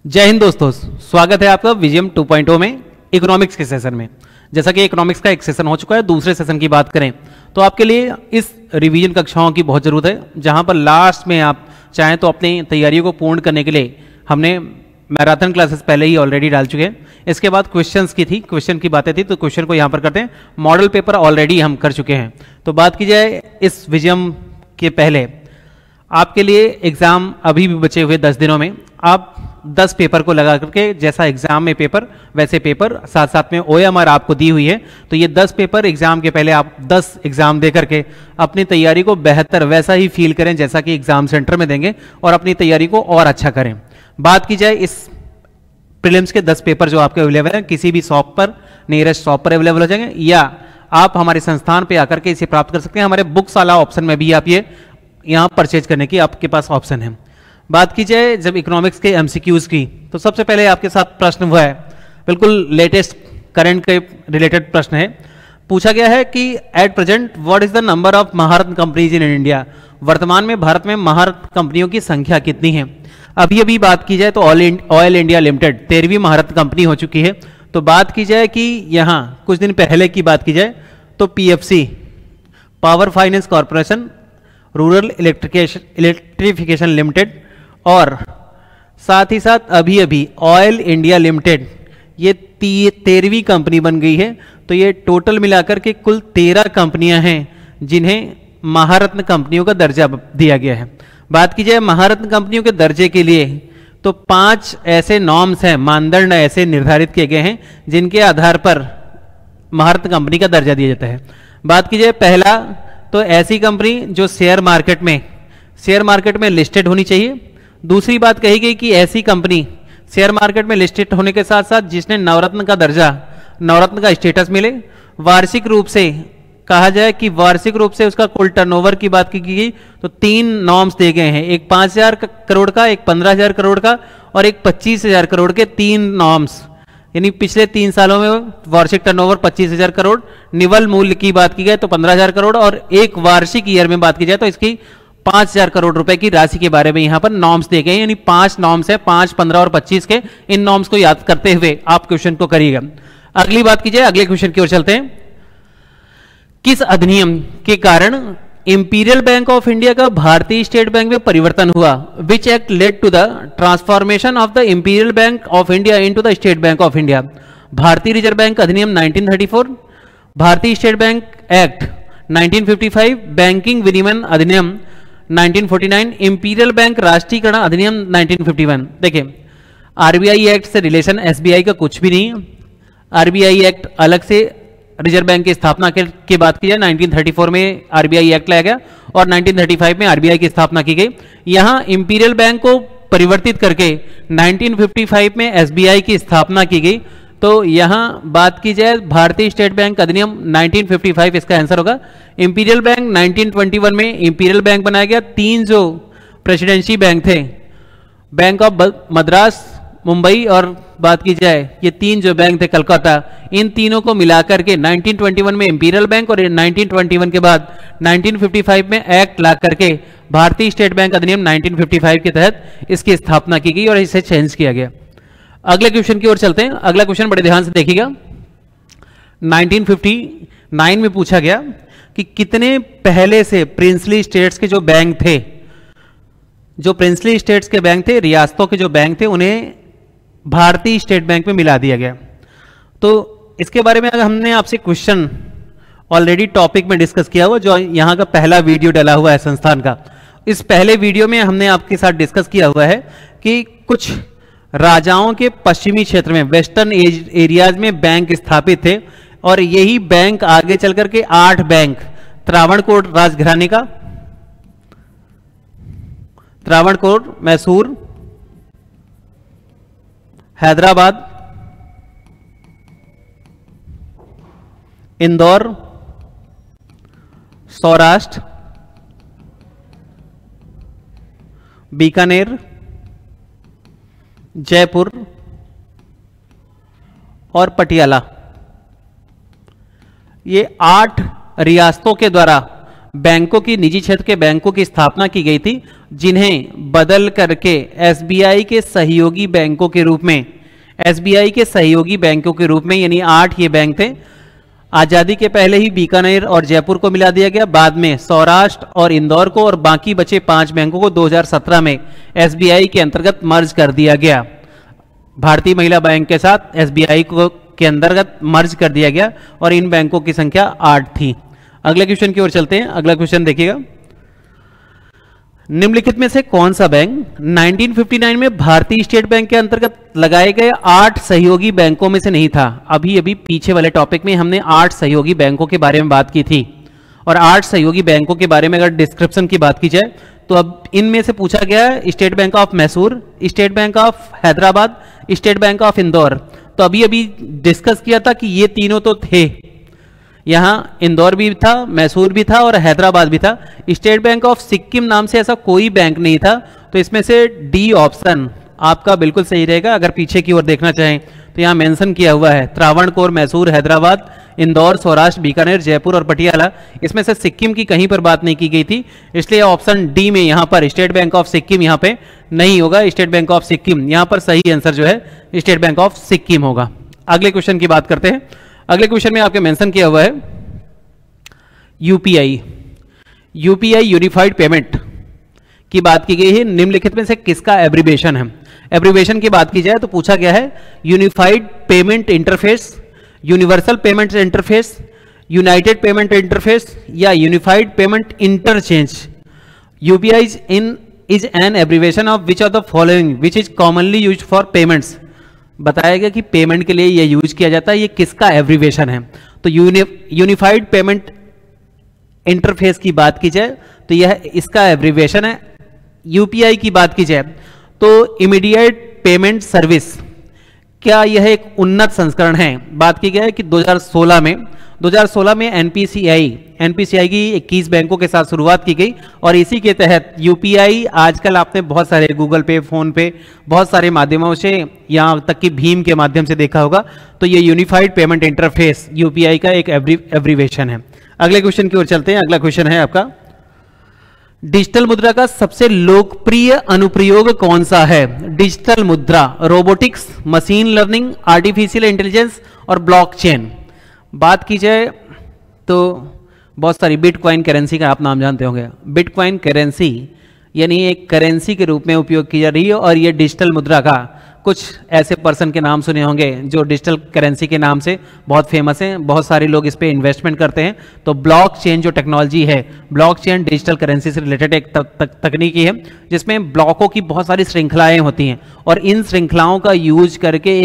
जय हिंद दोस्तों, स्वागत है आपका विजयम 2.0 में इकोनॉमिक्स के सेशन में। जैसा कि इकोनॉमिक्स का एक सेशन हो चुका है, दूसरे सेशन की बात करें तो आपके लिए इस रिवीजन कक्षाओं की बहुत ज़रूरत है, जहां पर लास्ट में आप चाहें तो अपनी तैयारियों को पूर्ण करने के लिए हमने मैराथन क्लासेस पहले ही ऑलरेडी डाल चुके हैं। इसके बाद क्वेश्चन की बातें थी, तो क्वेश्चन को यहाँ पर करते हैं। मॉडल पेपर ऑलरेडी हम कर चुके हैं। तो बात की जाए इस विजयम के पहले आपके लिए एग्ज़ाम अभी भी बचे हुए 10 दिनों में आप 10 पेपर को लगा करके, जैसा एग्जाम में पेपर वैसे पेपर, साथ साथ में OMR आपको दी हुई है, तो ये 10 पेपर एग्जाम के पहले आप 10 एग्जाम दे करके अपनी तैयारी को बेहतर वैसा ही फील करें जैसा कि एग्जाम सेंटर में देंगे, और अपनी तैयारी को और अच्छा करें। बात की जाए इस प्रीलिम्स के 10 पेपर जो आपके अवेलेबल हैं, किसी भी शॉप पर, नियरेस्ट शॉप पर अवेलेबल हो जाएंगे, या आप हमारे संस्थान पर आकर के इसे प्राप्त कर सकते हैं। हमारे बुक्स वाला ऑप्शन में भी आप ये यहाँ परचेज करने की आपके पास ऑप्शन है। बात की जाए जब इकोनॉमिक्स के MCQs की, तो सबसे पहले आपके साथ प्रश्न हुआ है, बिल्कुल लेटेस्ट करंट के रिलेटेड प्रश्न है। पूछा गया है कि at present what is the number of Maharatna companies in India. वर्तमान में भारत में महारत्न कंपनियों की संख्या कितनी है। अभी बात की जाए तो ऑयल इंडिया लिमिटेड 13वीं महारत्न कंपनी हो चुकी है। तो बात की जाए कि यहाँ कुछ दिन पहले की बात की जाए तो PFC power finance corporation, rural electrification limited, और साथ ही साथ अभी ऑयल इंडिया लिमिटेड, ये 13वीं कंपनी बन गई है। तो ये टोटल मिलाकर के कुल 13 कंपनियां हैं जिन्हें महारत्न कंपनियों का दर्जा दिया गया है। बात की जाए महारत्न कंपनियों के दर्जे के लिए, तो 5 ऐसे नॉर्म्स हैं, मानदंड ऐसे निर्धारित किए गए हैं जिनके आधार पर महारत्न कंपनी का दर्जा दिया जाता है। बात की जाए पहला, तो ऐसी कंपनी जो शेयर मार्केट में लिस्टेड होनी चाहिए। दूसरी बात कही गई कि ऐसी कंपनी शेयर मार्केट में लिस्टेड होने के साथ साथ जिसने नवरत्न का स्टेटस मिले। वार्षिक रूप से कहा जाए कि वार्षिक रूप से उसका कुल टर्नओवर की बात की गई तो 3 नॉर्म्स दिए गए हैं, एक 5,000 करोड़ का, एक 15,000 करोड़ का, और एक 25,000 करोड़ के 3 नॉर्म्स। यानी पिछले 3 सालों में वार्षिक टर्नओवर 25,000 करोड़, निवल मूल्य की बात की जाए तो 15,000 करोड़, और एक वार्षिक ईयर में बात की जाए तो इसकी 5,000 करोड़ रुपए की राशि के बारे में यहां पर नॉर्म्स दिए गए। यानी 5 नॉर्म्स है, 5, 15 और 25 के। इन नॉर्म्स को याद करते हुए आप क्वेश्चन को करिएगा। अगली बात की जाए, अगले क्वेश्चन की ओर चलते हैं। किस अधिनियम के कारण इंपीरियल बैंक ऑफ इंडिया का भारतीय स्टेट बैंक में परिवर्तन हुआ। Which act led to the transformation of the imperial bank of India into the state bank of India. भारतीय रिजर्व बैंक अधिनियम 1934, भारतीय स्टेट बैंक एक्ट 1955, बैंकिंग विनियमन अधिनियम 1949, इंपीरियल बैंक राष्ट्रीयकरण अधिनियम 1951। देखिए, RBI एक्ट से रिलेशन SBI का कुछ भी नहीं है। RBI एक्ट अलग से रिजर्व बैंक की स्थापना की बात की जाए 1934 में RBI एक्ट लाया गया, और 1935 में RBI की स्थापना की गई। यहां इंपीरियल बैंक को परिवर्तित करके 1955 में SBI की स्थापना की गई। तो यहां बात की जाए भारतीय स्टेट बैंक अधिनियम 1955 इसका आंसर होगा। इंपीरियल बैंक 1921 में इंपीरियल बैंक बनाया गया। 3 जो प्रेसिडेंसी बैंक थे, बैंक ऑफ मद्रास, मुंबई, और बात की जाए ये 3 जो बैंक थे कलकत्ता, इन तीनों को मिलाकर के 1921 में इंपीरियल बैंक, और 1921 के बाद 1955 में एक्ट ला करके भारतीय स्टेट बैंक अधिनियम 1955 के तहत इसकी स्थापना की गई और इसे चेंज किया गया। अगले क्वेश्चन की ओर चलते हैं। अगला क्वेश्चन बड़े ध्यान से देखिएगा। 1959 में पूछा गया कि कितने पहले से प्रिंसली स्टेट्स के जो बैंक थे, रियासतों के जो बैंक थे, उन्हें भारतीय स्टेट बैंक में मिला दिया गया। तो इसके बारे में हमने आपसे क्वेश्चन ऑलरेडी टॉपिक में डिस्कस किया हुआ, जो यहां का पहला वीडियो डला हुआ है संस्थान का। इस पहले वीडियो में हमने आपके साथ डिस्कस किया हुआ है कि कुछ राजाओं के पश्चिमी क्षेत्र में, वेस्टर्न एरियाज में बैंक स्थापित थे, और यही बैंक आगे चल करके 8 बैंक, त्रावणकोर राजघराने का, त्रावणकोर, मैसूर, हैदराबाद, इंदौर, सौराष्ट्र, बीकानेर, जयपुर और पटियाला, ये 8 रियासतों के द्वारा बैंकों की, निजी क्षेत्र के बैंकों की स्थापना की गई थी, जिन्हें बदल करके एसबीआई के सहयोगी बैंकों के रूप में, एसबीआई के सहयोगी बैंकों के रूप में, यानी 8 ये बैंक थे। आजादी के पहले ही बीकानेर और जयपुर को मिला दिया गया, बाद में सौराष्ट्र और इंदौर को, और बाकी बचे 5 बैंकों को 2017 में एसबीआई के अंतर्गत मर्ज कर दिया गया। भारतीय महिला बैंक के साथ एसबीआई को के अंतर्गत मर्ज कर दिया गया और इन बैंकों की संख्या 8 थी। अगले क्वेश्चन की ओर चलते हैं। अगला क्वेश्चन देखिएगा, निम्नलिखित में से कौन सा बैंक 1959 में भारतीय स्टेट बैंक के अंतर्गत लगाए गए 8 सहयोगी बैंकों में से नहीं था? अभी अभी पीछे वाले टॉपिक में हमने 8 सहयोगी बैंकों के बारे में बात की थी, और 8 सहयोगी बैंकों के बारे में अगर डिस्क्रिप्शन की बात की जाए तो अब इनमें से पूछा गया है state bank of Mysore, state bank of Hyderabad, state bank of Indore. तो अभी अभी डिस्कस किया था कि ये तीनों तो थे, यहां इंदौर भी था, मैसूर भी था और हैदराबाद भी था। स्टेट बैंक ऑफ सिक्किम नाम से ऐसा कोई बैंक नहीं था, तो इसमें से डी ऑप्शन आपका बिल्कुल सही रहेगा। अगर पीछे की ओर देखना चाहें तो यहां मेंशन किया हुआ है त्रावणकोर, मैसूर, हैदराबाद, इंदौर, सौराष्ट्र, बीकानेर, जयपुर और पटियाला। इसमें से सिक्किम की कहीं पर बात नहीं की गई थी, इसलिए ऑप्शन डी में यहां पर स्टेट बैंक ऑफ सिक्किम यहां पे नहीं होगा। स्टेट बैंक ऑफ सिक्किम यहां पर सही आंसर जो है स्टेट बैंक ऑफ सिक्किम होगा। अगले क्वेश्चन की बात करते हैं। अगले क्वेश्चन में आपके मेंशन किया हुआ है यूपीआई, यूपीआई यूनिफाइड पेमेंट की बात की गई है, निम्नलिखित में से किसका एब्रिविएशन है? एब्रिविएशन की बात की जाए तो पूछा गया है unified payment interface, universal payment interface, united payment interface या unified payment interchange. UPI is an abbreviation of which of the following which is commonly used for payments. बताया गया कि पेमेंट के लिए यह यूज किया जाता है, ये किसका एब्रिविएशन है? तो यूनिफाइड पेमेंट इंटरफेस की बात की जाए तो यह इसका एब्रिविएशन है। यूपीआई की बात की जाए तो इमीडिएट पेमेंट सर्विस, क्या यह एक उन्नत संस्करण है? बात की गई है कि 2016 में एनपीसीआई की 21 बैंकों के साथ शुरुआत की गई और इसी के तहत यूपीआई आजकल आपने बहुत सारे गूगल पे, फोन पे, बहुत सारे माध्यमों से, यहां तक कि भीम के माध्यम से देखा होगा। तो ये यूनिफाइड पेमेंट इंटरफेस यूपीआई का एक एब्रिविएशन है। अगले क्वेश्चन की ओर चलते हैं। अगला क्वेश्चन है आपका, डिजिटल मुद्रा का सबसे लोकप्रिय अनुप्रयोग कौन सा है? डिजिटल मुद्रा, robotics, machine learning, artificial intelligence और ब्लॉकचेन। बात की जाए तो बहुत सारी बिटकॉइन करेंसी का आप नाम जानते होंगे। बिटकॉइन करेंसी यानी एक करेंसी के रूप में उपयोग की जा रही है और ये डिजिटल मुद्रा का कुछ ऐसे पर्सन के नाम सुने होंगे जो डिजिटल करेंसी के नाम से बहुत फेमस हैं, बहुत सारे लोग इस पे इन्वेस्टमेंट करते हैं। तो ब्लॉकचेन जो टेक्नोलॉजी है, ब्लॉकचेन डिजिटल करेंसी से रिलेटेड एक तकनीकी है जिसमें ब्लॉकों की बहुत सारी श्रृंखलाएं होती हैं और इन श्रृंखलाओं का यूज करके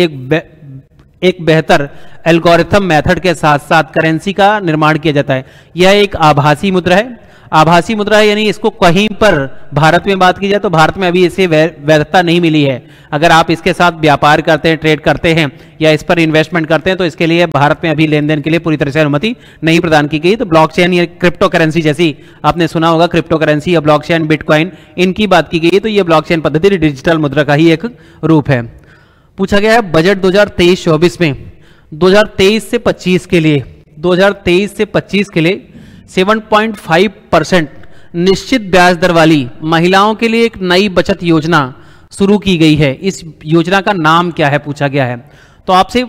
एक बेहतर एल्गोरिथम मेथड के साथ साथ करेंसी का निर्माण किया जाता है। यह एक आभासी मुद्रा है। आभासी मुद्रा है यानी इसको कहीं पर भारत में बात की जाए तो भारत में अभी इसे वैधता नहीं मिली है। अगर आप इसके साथ व्यापार करते हैं, ट्रेड करते हैं या इस पर इन्वेस्टमेंट करते हैं तो इसके लिए भारत में अभी लेन देन के लिए पूरी तरह से अनुमति नहीं प्रदान की गई। तो ब्लॉकचेन या क्रिप्टो करेंसी, जैसी आपने सुना होगा क्रिप्टो करेंसी या ब्लॉकचेन, बिटकॉइन, इनकी बात की गई तो ये ब्लॉकचेन पद्धति डिजिटल मुद्रा का ही एक रूप है। पूछा गया है बजट 2023-24 में 2023 से 25 के लिए 7.5% निश्चित ब्याज दर वाली महिलाओं के लिए एक नई बचत योजना शुरू की गई है। इस योजना का नाम क्या है पूछा गया है। तो आपसे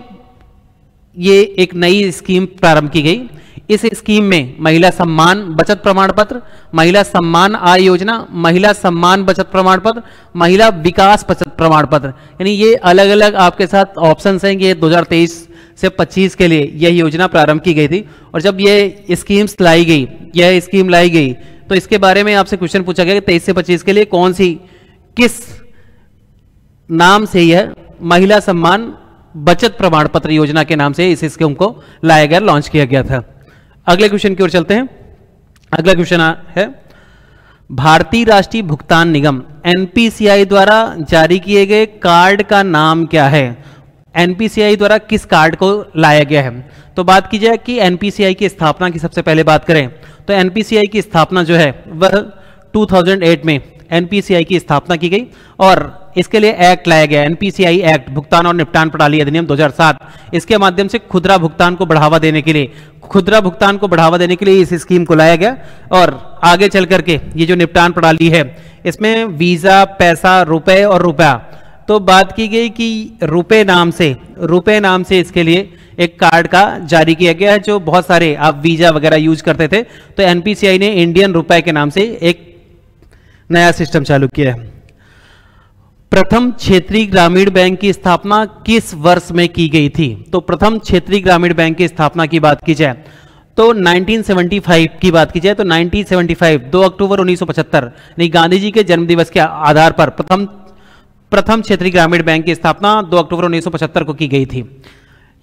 ये एक नई स्कीम प्रारंभ की गई। इस स्कीम में महिला सम्मान बचत प्रमाण पत्र, महिला सम्मान आय योजना, महिला सम्मान बचत प्रमाण पत्र, महिला विकास बचत प्रमाण पत्र, यानी ये अलग अलग आपके साथ ऑप्शंस हैं। ये 2023 से 25 के लिए यह योजना प्रारंभ की गई थी और जब यह स्कीम लाई गई तो इसके बारे में आपसे क्वेश्चन पूछा गया कि 23 से 25 के लिए किस नाम से यह महिला सम्मान बचत प्रमाण पत्र योजना के नाम से इस स्कीम को लाया गया, लॉन्च किया गया था। अगले क्वेश्चन की ओर चलते हैं। अगला क्वेश्चन है भारतीय राष्ट्रीय भुगतान निगम एनपीसीआई द्वारा जारी किए गए कार्ड का नाम क्या है? एनपीसीआई द्वारा किस कार्ड को लाया गया है? तो बात की जाए कि एनपीसीआई की स्थापना की सबसे पहले बात करें तो एनपीसीआई की स्थापना जो है वह 2008 में एनपीसीआई की स्थापना की गई और इसके लिए एक्ट लाया गया, एनपीसीआई एक्ट, भुगतान और निपटान प्रणाली अधिनियम 2007। इसके माध्यम से खुदरा भुगतान को बढ़ावा देने के लिए इस स्कीम को लाया गया और आगे चल करके ये जो निपटान प्रणाली है इसमें वीजा, पैसा, रुपए और रुपया, तो बात की गई कि रुपए नाम से इसके लिए एक कार्ड का जारी किया गया है, जो बहुत सारे आप वीजा वगैरह यूज करते थे, तो एनपीसीआई ने इंडियन रुपए के नाम से एक नया सिस्टम चालू किया है। प्रथम क्षेत्रीय ग्रामीण बैंक की स्थापना किस वर्ष में की गई थी? तो प्रथम क्षेत्रीय ग्रामीण बैंक की स्थापना की बात की जाए तो 1975 की बात की जाए तो 1975 2 अक्टूबर 1975 नहीं, गांधी जी के जन्मदिवस के आधार पर प्रथम क्षेत्रीय ग्रामीण बैंक की स्थापना 2 अक्टूबर 1975 को की गई थी,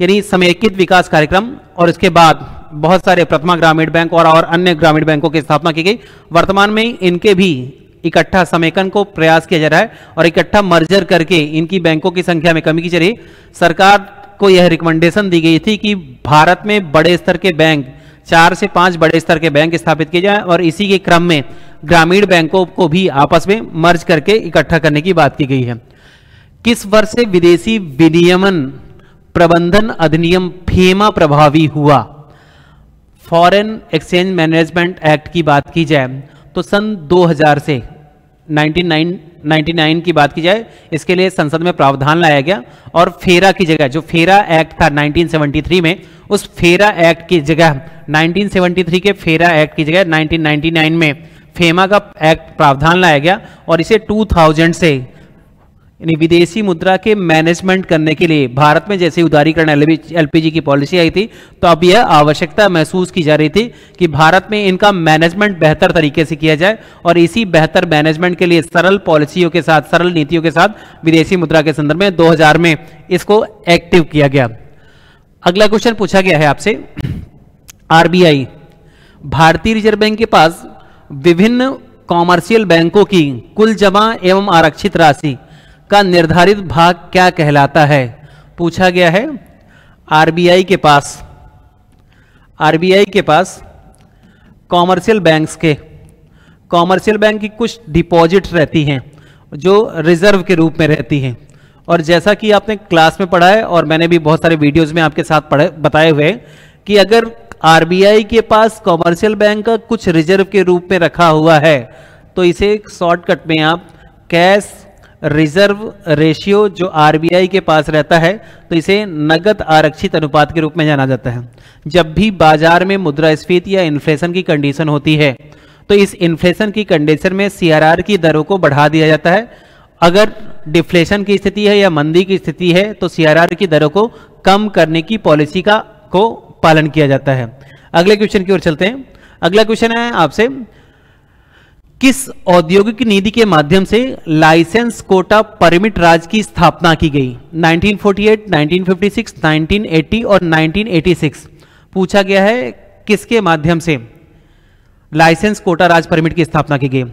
यानी समेकित विकास कार्यक्रम। और इसके बाद बहुत सारे प्रथमा ग्रामीण बैंक और अन्य ग्रामीण बैंकों की स्थापना की गई। वर्तमान में इनके भी इकट्ठा समेकन को प्रयास किया जा रहा है और इकट्ठा मर्जर करके इनकी बैंकों की संख्या में कमी की जा रही है। सरकार को यह रिकमेंडेशन दी गई थी कि भारत में बड़े स्तर के बैंक, 4 से 5 बड़े स्तर के बैंक स्थापित किए जाए और इसी के क्रम में ग्रामीण बैंकों को भी आपस में मर्ज करके इकट्ठा करने की बात की गई है। किस वर्ष से विदेशी विनियमन प्रबंधन अधिनियम फेमा प्रभावी हुआ? फॉरेन एक्सचेंज मैनेजमेंट एक्ट की बात की जाए तो सन 2000 से 1999 की बात की जाए, इसके लिए संसद में प्रावधान लाया गया और फेरा की जगह, जो फेरा एक्ट था 1973 में, उस फेरा एक्ट की जगह 1973 के फेरा एक्ट की जगह 1999 में फेमा का एक्ट प्रावधान लाया गया और इसे 2000 से यानी विदेशी मुद्रा के मैनेजमेंट करने के लिए भारत में जैसे उदारीकरण एलपीजी की पॉलिसी आई थी, तो अब यह आवश्यकता महसूस की जा रही थी कि भारत में इनका मैनेजमेंट बेहतर तरीके से किया जाए और इसी बेहतर मैनेजमेंट के लिए सरल पॉलिसियों के साथ, सरल नीतियों के साथ विदेशी मुद्रा के संदर्भ में 2000 में इसको एक्टिव किया गया। अगला क्वेश्चन पूछा गया है आपसे, आरबीआई भारतीय रिजर्व बैंक के पास विभिन्न कॉमर्शियल बैंकों की कुल जमा एवं आरक्षित राशि का निर्धारित भाग क्या कहलाता है? पूछा गया है आरबीआई के पास कॉमर्शियल बैंक की कुछ डिपॉजिट रहती हैं जो रिजर्व के रूप में रहती हैं, और जैसा कि आपने क्लास में पढ़ा है और मैंने भी बहुत सारे वीडियोस में आपके साथ बताए हुए कि अगर आरबीआई के पास कॉमर्शियल बैंक का कुछ रिजर्व के रूप में रखा हुआ है तो इसे शॉर्टकट में आप कैश रिजर्व रेशियो जो आरबीआई के पास रहता है तो इसे नगद आरक्षित अनुपात के रूप में जाना जाता है। जब भी बाजार में मुद्रास्फीति या इन्फ्लेशन की कंडीशन होती है तो इस इन्फ्लेशन की कंडीशन में सीआरआर की दरों को बढ़ा दिया जाता है। अगर डिफ्लेशन की स्थिति है या मंदी की स्थिति है तो सीआरआर की दरों को कम करने की पॉलिसी को पालन किया जाता है। अगले क्वेश्चन की ओर चलते हैं। अगला क्वेश्चन है आपसे, किस औद्योगिक नीति के माध्यम से लाइसेंस कोटा परमिट राज की स्थापना की गई? 1948, 1956, 1980 और 1986। पूछा गया है किसके माध्यम से लाइसेंस कोटा राज परमिट की स्थापना की गई?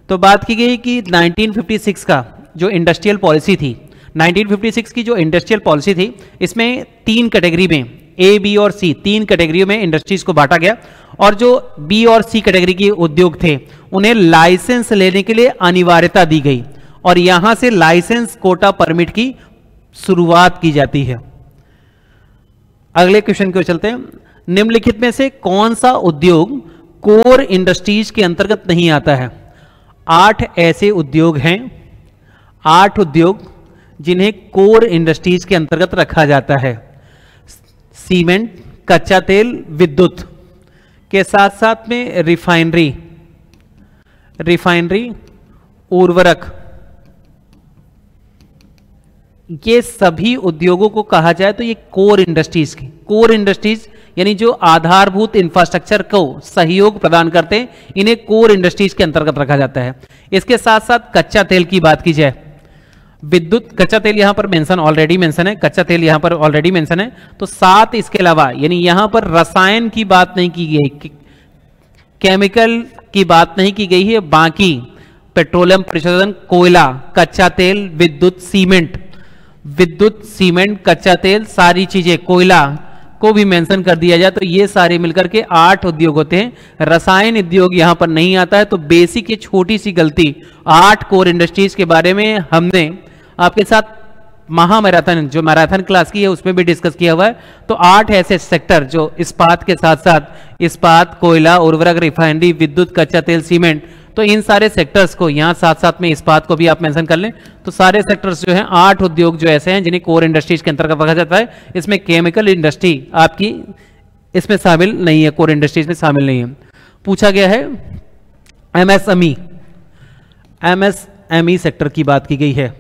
तो बात की गई कि 1956 का जो इंडस्ट्रियल पॉलिसी थी, 1956 की जो इंडस्ट्रियल पॉलिसी थी, इसमें 3 कैटेगरी में ए, बी और सी 3 कैटेगरियों में इंडस्ट्रीज को बांटा गया और जो बी और सी कैटेगरी के उद्योग थे उन्हें लाइसेंस लेने के लिए अनिवार्यता दी गई और यहां से लाइसेंस कोटा परमिट की शुरुआत की जाती है। अगले क्वेश्चन की ओर चलते हैं। निम्नलिखित में से कौन सा उद्योग कोर इंडस्ट्रीज के अंतर्गत नहीं आता है? 8 ऐसे उद्योग हैं, 8 उद्योग जिन्हें कोर इंडस्ट्रीज के अंतर्गत रखा जाता है। सीमेंट, कच्चा तेल, विद्युत के साथ साथ में रिफाइनरी, उर्वरक, ये सभी उद्योगों को कहा जाए तो ये कोर इंडस्ट्रीज यानी जो आधारभूत इंफ्रास्ट्रक्चर को सहयोग प्रदान करते हैं, इन्हें कोर इंडस्ट्रीज के अंतर्गत रखा जाता है। इसके साथ साथ कच्चा तेल की बात की जाए, विद्युत, कच्चा तेल यहां पर ऑलरेडी मेंशन है, कच्चा तेल यहां पर ऑलरेडी मेंशन है, तो साथ इसके अलावा यानी यहां पर रसायन की बात नहीं की गई, केमिकल की बात नहीं की गई है, बाकी पेट्रोलियम प्रशोधन, कोयला, कच्चा तेल, विद्युत, सीमेंट, कच्चा तेल, सारी चीजें, कोयला, को भी मेंशन कर दिया जाए तो ये सारे मिलकर के 8 उद्योग होते हैं। रसायन उद्योग यहां पर नहीं आता है, तो बेसिक ये छोटी सी गलती 8 कोर इंडस्ट्रीज के बारे में हमने आपके साथ महामैराथन जो मैराथन क्लास की है उसमें भी डिस्कस किया हुआ है। तो 8 ऐसे सेक्टर जो इस्पात के साथ साथ इस्पात, कोयला, उर्वरक, रिफाइनरी, विद्युत, कच्चा तेल, सीमेंट, तो इन सारे सेक्टर्स को यहाँ साथ साथ में इस्पात को भी आप मेंशन कर लें। तो सारे सेक्टर्स जो हैं 8 उद्योग जो ऐसे हैं जिन्हें कोर इंडस्ट्रीज के अंतर्गत रखा जाता है। इसमें केमिकल इंडस्ट्री आपकी इसमें शामिल नहीं है, कोर इंडस्ट्रीज में शामिल नहीं है। पूछा गया है एमएसएमई सेक्टर की बात की गई है।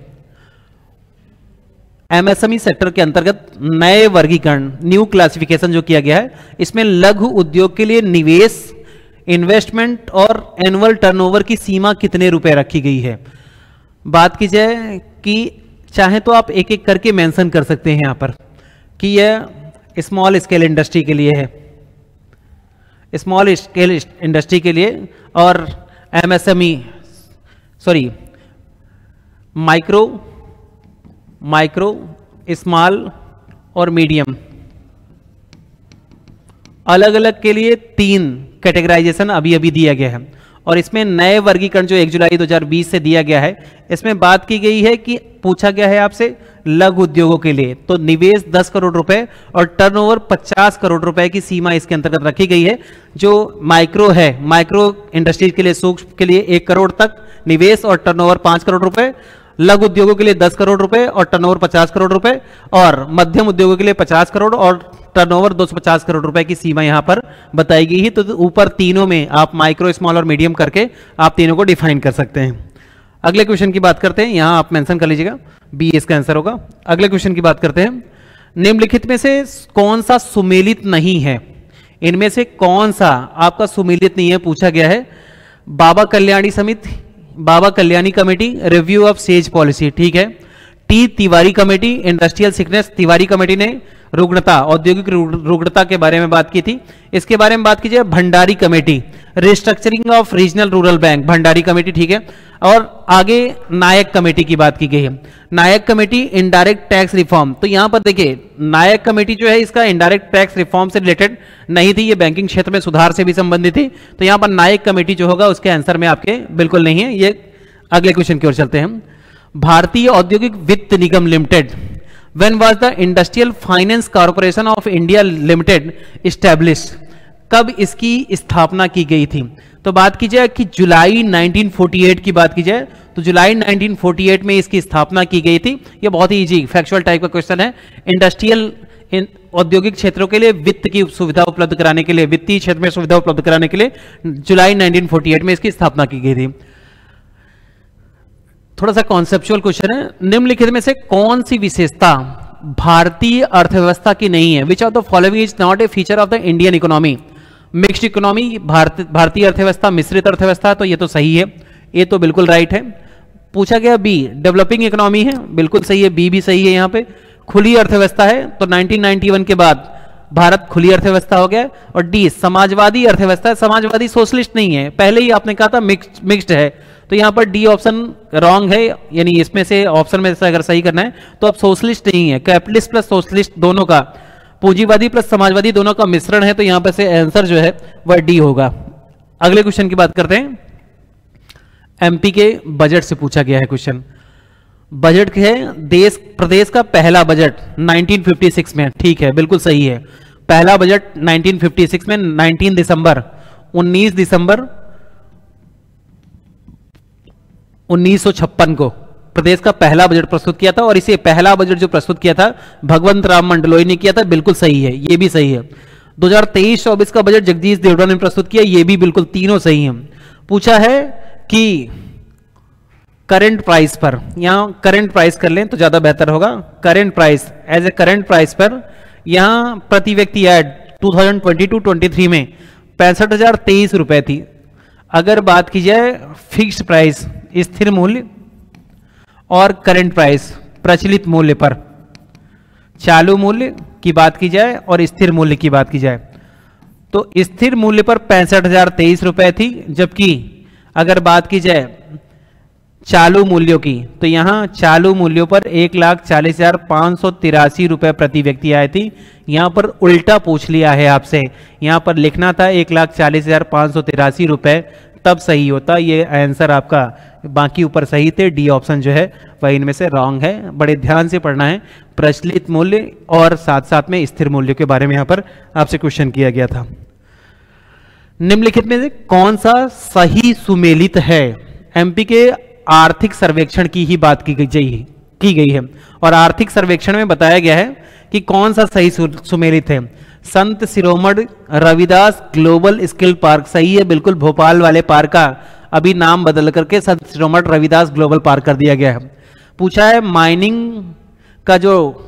एमएसएमई सेक्टर के अंतर्गत नए वर्गीकरण, न्यू क्लासिफिकेशन जो किया गया है, इसमें लघु उद्योग के लिए निवेश, इन्वेस्टमेंट और एनुअल टर्नओवर की सीमा कितने रुपए रखी गई है। बात की जाए कि चाहे तो आप एक एक करके मेंशन कर सकते हैं यहां पर कि यह स्मॉल स्केल इंडस्ट्री के लिए है, स्मॉल स्केल इंडस्ट्री के लिए, और एमएसएमई माइक्रो, स्मॉल और मीडियम, अलग अलग के लिए 3 कैटेगराइजेशन अभी अभी दिया गया है। और इसमें नए वर्गीकरण जो 1 जुलाई 2020 से दिया गया है, इसमें बात की गई है कि पूछा गया है आपसे लघु उद्योगों के लिए तो निवेश 10 करोड़ रुपए और टर्नओवर 50 करोड़ रुपए की सीमा इसके अंतर्गत रखी गई है। जो माइक्रो है, माइक्रो इंडस्ट्रीज के लिए, सूक्ष्म के लिए 1 करोड़ तक निवेश और टर्नओवर 5 करोड़ रुपए, लघु उद्योगों के लिए 10 करोड़ रुपए और टर्नओवर 50 करोड़ रुपए, और मध्यम उद्योगों के लिए 50 करोड़ और टर्नओवर 250 करोड़ रुपए की सीमा यहां पर बताई गई है। तो ऊपर तीनों में आप माइक्रो, स्मॉल और मीडियम करके आप तीनों को डिफाइन कर सकते हैं। अगले क्वेश्चन की बात करते हैं, यहां आप मेंशन कर लीजिएगा, बी इसका आंसर होगा। अगले क्वेश्चन की बात करते हैं, निम्नलिखित में से कौन सा सुमेलित नहीं है, इनमें से कौन सा आपका सुमेलित नहीं है पूछा गया है। बाबा कल्याणी समिति, Baba Kalyani committee, review of SEZ policy, ठीक है। T Tiwari committee, industrial sickness, Tiwari committee ने रुग्णता, औद्योगिक रुग्णता के बारे में बात की थी। इसके बारे में बात कीजिए Bhandari committee, restructuring of regional rural bank, Bhandari committee, ठीक है। और आगे नायक कमेटी की बात की गई है, नायक कमेटी इनडायरेक्ट टैक्स रिफॉर्म। तो यहां पर देखिए नायक कमेटी जो है इसका इनडायरेक्ट टैक्स रिफॉर्म से रिलेटेड नहीं थी, ये बैंकिंग क्षेत्र में सुधार से भी संबंधित थी। तो यहां पर नायक कमेटी जो होगा उसके आंसर में आपके बिल्कुल नहीं है। ये अगले क्वेश्चन की ओर चलते हैं हम। भारतीय औद्योगिक वित्त निगम limited, when was the industrial finance corporation of India limited established, कब इसकी स्थापना की गई थी। तो बात की जाए कि जुलाई 1948 की बात की जाए तो जुलाई 1948 में इसकी स्थापना की गई थी। ये बहुत ही इजी फैक्चुअल टाइप का क्वेश्चन है। इंडस्ट्रियल औद्योगिक क्षेत्रों के लिए वित्त की सुविधा उपलब्ध कराने के लिए, वित्तीय क्षेत्र में सुविधा उपलब्ध कराने के लिए जुलाई 1948 में इसकी स्थापना की गई थी। थोड़ा सा कॉन्सेप्चुअल क्वेश्चन है, निम्नलिखित में से कौन सी विशेषता भारतीय अर्थव्यवस्था की नहीं है। Which of the following is not A feature of the Indian economy. Mixed economy, भारतीय अर्थव्यवस्था मिश्रित अर्थव्यवस्था, तो ये तो सही है, ये तो बिल्कुल राइट है। पूछा गया बी डेवलपिंग इकोनॉमी है, बिल्कुल सही है, बी भी सही है। यहाँ पे खुली अर्थव्यवस्था है, तो 1991 के बाद भारत खुली अर्थव्यवस्था हो गया। और डी समाजवादी अर्थव्यवस्था, समाजवादी सोशलिस्ट नहीं है, पहले ही आपने कहा था मिक्स्ड है, तो यहां पर डी ऑप्शन रॉन्ग है, यानी इसमें से ऑप्शन में से अगर सही करना है तो अब सोशलिस्ट नहीं है, कैपिटलिस्ट प्लस सोशलिस्ट दोनों का, पूंजीवादी प्लस समाजवादी दोनों का मिश्रण है। तो यहां पर से आंसर जो है वह डी होगा। अगले क्वेश्चन की बात करते हैं, एमपी के बजट से पूछा गया है क्वेश्चन। बजट है देश प्रदेश का पहला बजट 1956 में, ठीक है, बिल्कुल सही है। पहला बजट 1956 में 19 दिसंबर 1956 को प्रदेश का पहला बजट प्रस्तुत किया था। और इसे पहला बजट जो प्रस्तुत किया था भगवंत राम मंडलोई ने किया था, बिल्कुल सही है, ये भी सही है। 2023-24 का बजट जगदीश देवड़ा ने प्रस्तुत किया, ये भी बिल्कुल, तीनों सही हैं। पूछा है कि करंट प्राइस पर, यहां करंट प्राइस कर लें तो ज्यादा बेहतर होगा। Current price, as a current price पर यहां प्रति व्यक्ति ऐड 2022-23 में 65,023 रुपए थी। अगर बात की जाए फिक्स्ड प्राइस, स्थिर मूल्य, और करंट प्राइस प्रचलित मूल्य पर, चालू मूल्य की बात की जाए और स्थिर मूल्य की बात की जाए तो स्थिर मूल्य पर 65,023 रुपए थी, जबकि अगर बात की जाए चालू मूल्यों की, तो यहाँ चालू मूल्यों पर 1,40,583 रुपये प्रति व्यक्ति आए थी। यहाँ पर उल्टा पूछ लिया है आपसे, यहाँ पर लिखना था 1,40,583 रुपये, तब सही होता। ये आंसर आपका, बाकी ऊपर सही थे, डी ऑप्शन जो है वह इनमें से रॉन्ग है। बड़े ध्यान से पढ़ना है, प्रचलित मूल्य और साथ साथ में स्थिर मूल्य के बारे में यहाँ पर आपसे क्वेश्चन किया गया था। निम्नलिखित में से कौन सा सही सुमेलित है? एमपी के आर्थिक सर्वेक्षण की ही बात की गई है और आर्थिक सर्वेक्षण में बताया गया है कि कौन सा सही सुमेलित है। Sant Shiromani Ravidas global skill park सही है, बिल्कुल। भोपाल वाले पार्क का अभी नाम बदल करके संत शिरोमणि रविदास ग्लोबल पार्क कर दिया गया है। पूछा है माइनिंग का जो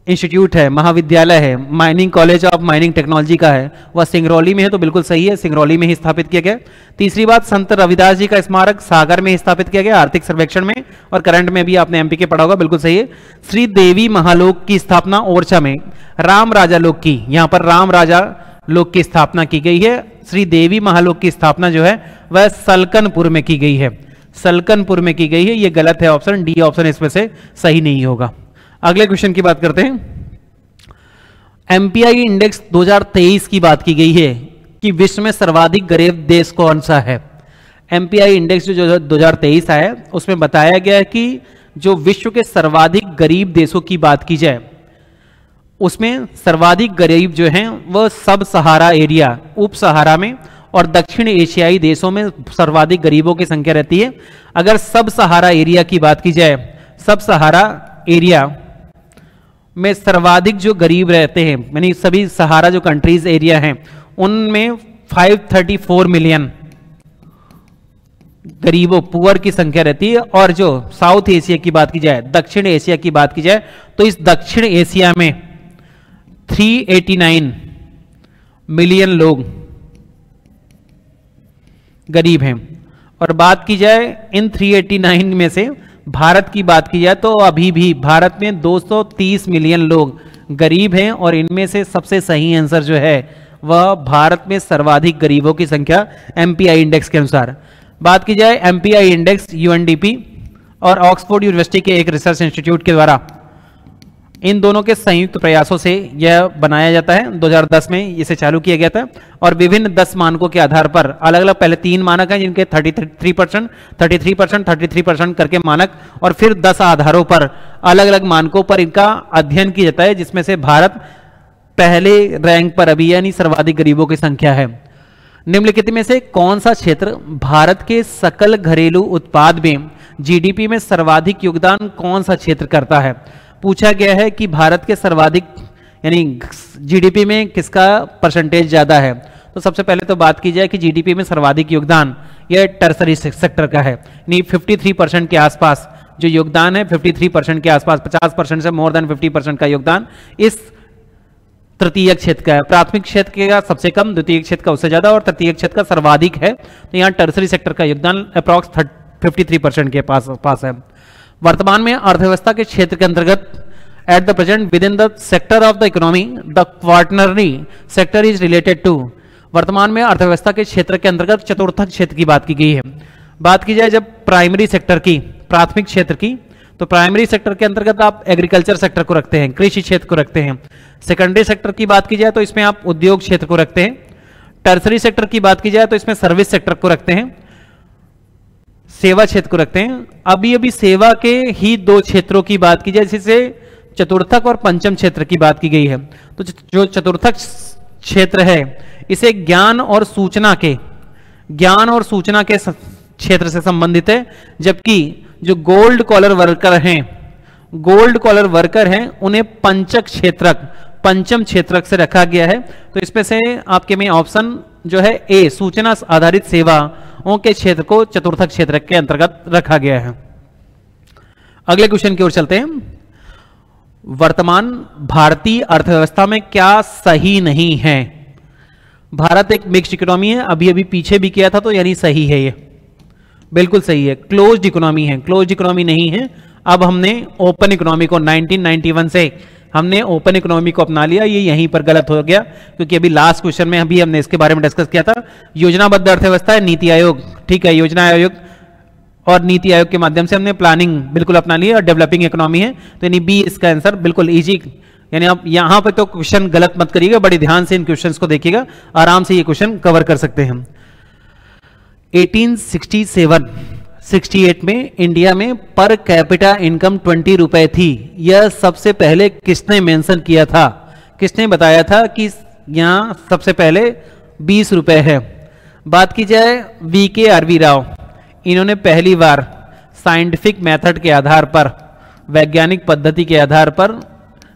इंस्टीट्यूट है, महाविद्यालय है, mining college of mining technology का है, वह सिंगरौली में है, तो बिल्कुल सही है, सिंगरौली में ही स्थापित किया गया। तीसरी बात, संत रविदास जी का स्मारक सागर में स्थापित किया गया आर्थिक सर्वेक्षण में, और करंट में भी आपने एमपी के पढ़ा होगा, बिल्कुल सही है। श्री देवी महालोक की स्थापना ओरछा में, राम राजा लोक की, यहाँ पर राम राजा लोक की स्थापना की गई है। श्री देवी महालोक की स्थापना जो है वह सलकनपुर में की गई है, सलकनपुर में की गई है। ये गलत है ऑप्शन, डी ऑप्शन इसमें से सही नहीं होगा। अगले क्वेश्चन की बात करते हैं। एमपीआई इंडेक्स 2023 की बात की गई है कि विश्व में सर्वाधिक गरीब देश कौन सा है। एमपीआई इंडेक्स जो 2023 आया है उसमें बताया गया है कि जो विश्व के सर्वाधिक गरीब देशों की बात की जाए, उसमें सर्वाधिक गरीब जो हैं वह सब सहारा एरिया, उप सहारा में और दक्षिण एशियाई देशों में सर्वाधिक गरीबों की संख्या रहती है। अगर सब सहारा एरिया की बात की जाए, सब सहारा एरिया में सर्वाधिक जो गरीब रहते हैं, यानी सभी सहारा जो कंट्रीज एरिया हैं उनमें 534 मिलियन गरीबों, पुअर की संख्या रहती है। और जो साउथ एशिया की बात की जाए, दक्षिण एशिया की बात की जाए, तो इस दक्षिण एशिया में 389 मिलियन लोग गरीब हैं। और बात की जाए इन 389 में से भारत की बात की जाए तो अभी भी भारत में 230 मिलियन लोग गरीब हैं, और इनमें से सबसे सही आंसर जो है वह भारत में सर्वाधिक गरीबों की संख्या एमपीआई इंडेक्स के अनुसार। बात की जाए एमपीआई इंडेक्स यूएनडीपी और ऑक्सफोर्ड यूनिवर्सिटी के एक रिसर्च इंस्टीट्यूट के द्वारा, इन दोनों के संयुक्त प्रयासों से यह बनाया जाता है। 2010 में इसे चालू किया गया था और विभिन्न 10 मानकों के आधार पर अलग अलग, पहले 3 मानक हैं जिनके 33%, 33%, 33% करके मानक, और फिर 10 आधारों पर अलग अलग मानकों पर इनका अध्ययन किया जाता है, जिसमें से भारत पहले रैंक पर अभी, यानी सर्वाधिक गरीबों की संख्या है। निम्नलिखित में से कौन सा क्षेत्र भारत के सकल घरेलू उत्पाद में, जीडीपी में सर्वाधिक योगदान कौन सा क्षेत्र करता है? पूछा गया है कि भारत के सर्वाधिक, यानी जीडीपी में किसका परसेंटेज ज्यादा है। तो सबसे पहले तो बात की जाए कि जीडीपी में सर्वाधिक योगदान यह टर्सरी सेक्टर का है, यानी 53% के आसपास जो योगदान है, 53% के आसपास, 50% से मोर देन 50% का योगदान इस तृतीय क्षेत्र का है। प्राथमिक क्षेत्र का सबसे कम, द्वितीय क्षेत्र का उससे ज्यादा, और तृतीय क्षेत्र का सर्वाधिक है। तो यहाँ टर्सरी सेक्टर का योगदान अप्रॉक्स 53% के पास है। वर्तमान में अर्थव्यवस्था के क्षेत्र के अंतर्गत at the present within the sector of the economy the quaternary sector is related to, वर्तमान में अर्थव्यवस्था के क्षेत्र के अंतर्गत चतुर्थक क्षेत्र की बात की गई है। बात की जाए जब प्राइमरी सेक्टर की, प्राथमिक क्षेत्र की, तो प्राइमरी सेक्टर के अंतर्गत आप एग्रीकल्चर सेक्टर को रखते हैं, कृषि क्षेत्र को रखते हैं। सेकेंडरी सेक्टर की बात की जाए तो इसमें आप उद्योग क्षेत्र को रखते हैं। टर्सरी सेक्टर की बात की जाए तो इसमें सर्विस सेक्टर को रखते हैं, सेवा क्षेत्र को रखते हैं। अभी सेवा के ही 2 क्षेत्रों की बात की जाए, जिससे चतुर्थक और पंचम क्षेत्र की बात की गई है। तो जो चतुर्थक क्षेत्र है इसे ज्ञान और सूचना के क्षेत्र से संबंधित है, जबकि जो गोल्ड कॉलर वर्कर हैं उन्हें पंचम क्षेत्रक से रखा गया है। तो इसमें से आपके में ऑप्शन जो है ए, सूचना आधारित सेवाओं के क्षेत्र को चतुर्थक क्षेत्र के अंतर्गत रखा गया है। अगले क्वेश्चन की ओर चलते हैं। वर्तमान भारतीय अर्थव्यवस्था में क्या सही नहीं है? भारत एक मिक्स्ड इकोनॉमी है, अभी पीछे भी किया था, तो यानी सही है, ये बिल्कुल सही है। क्लोज्ड इकोनॉमी है, क्लोज्ड इकोनॉमी नहीं है। अब हमने ओपन इकोनॉमी को 1991 से हमने ओपन इकोनॉमी को अपना लिया, ये यहीं पर गलत हो गया, क्योंकि अभी लास्ट क्वेश्चन में हमने इसके बारे में डिस्कस किया था। योजनाबद्ध अर्थव्यवस्था है नीति आयोग, ठीक है, योजना आयोग और नीति आयोग के माध्यम से हमने प्लानिंग बिल्कुल अपना ली और डेवलपिंग इकोनॉमी है, तो यानी बी इसका आंसर बिल्कुल इजी। यानी आप यहां पर तो क्वेश्चन गलत मत करिएगा, बड़े ध्यान से इन क्वेश्चंस को देखिएगा, आराम से ये क्वेश्चन कवर कर सकते हैं। 1867-68 में इंडिया में पर कैपिटा इनकम 20 रुपए थी। यह सबसे पहले किसने मेंशन किया था, किसने बताया था कि यहां सबसे पहले 20 रुपए है। बात की जाए VK राव, इन्होंने पहली बार साइंटिफिक मेथड के आधार पर, वैज्ञानिक पद्धति के आधार पर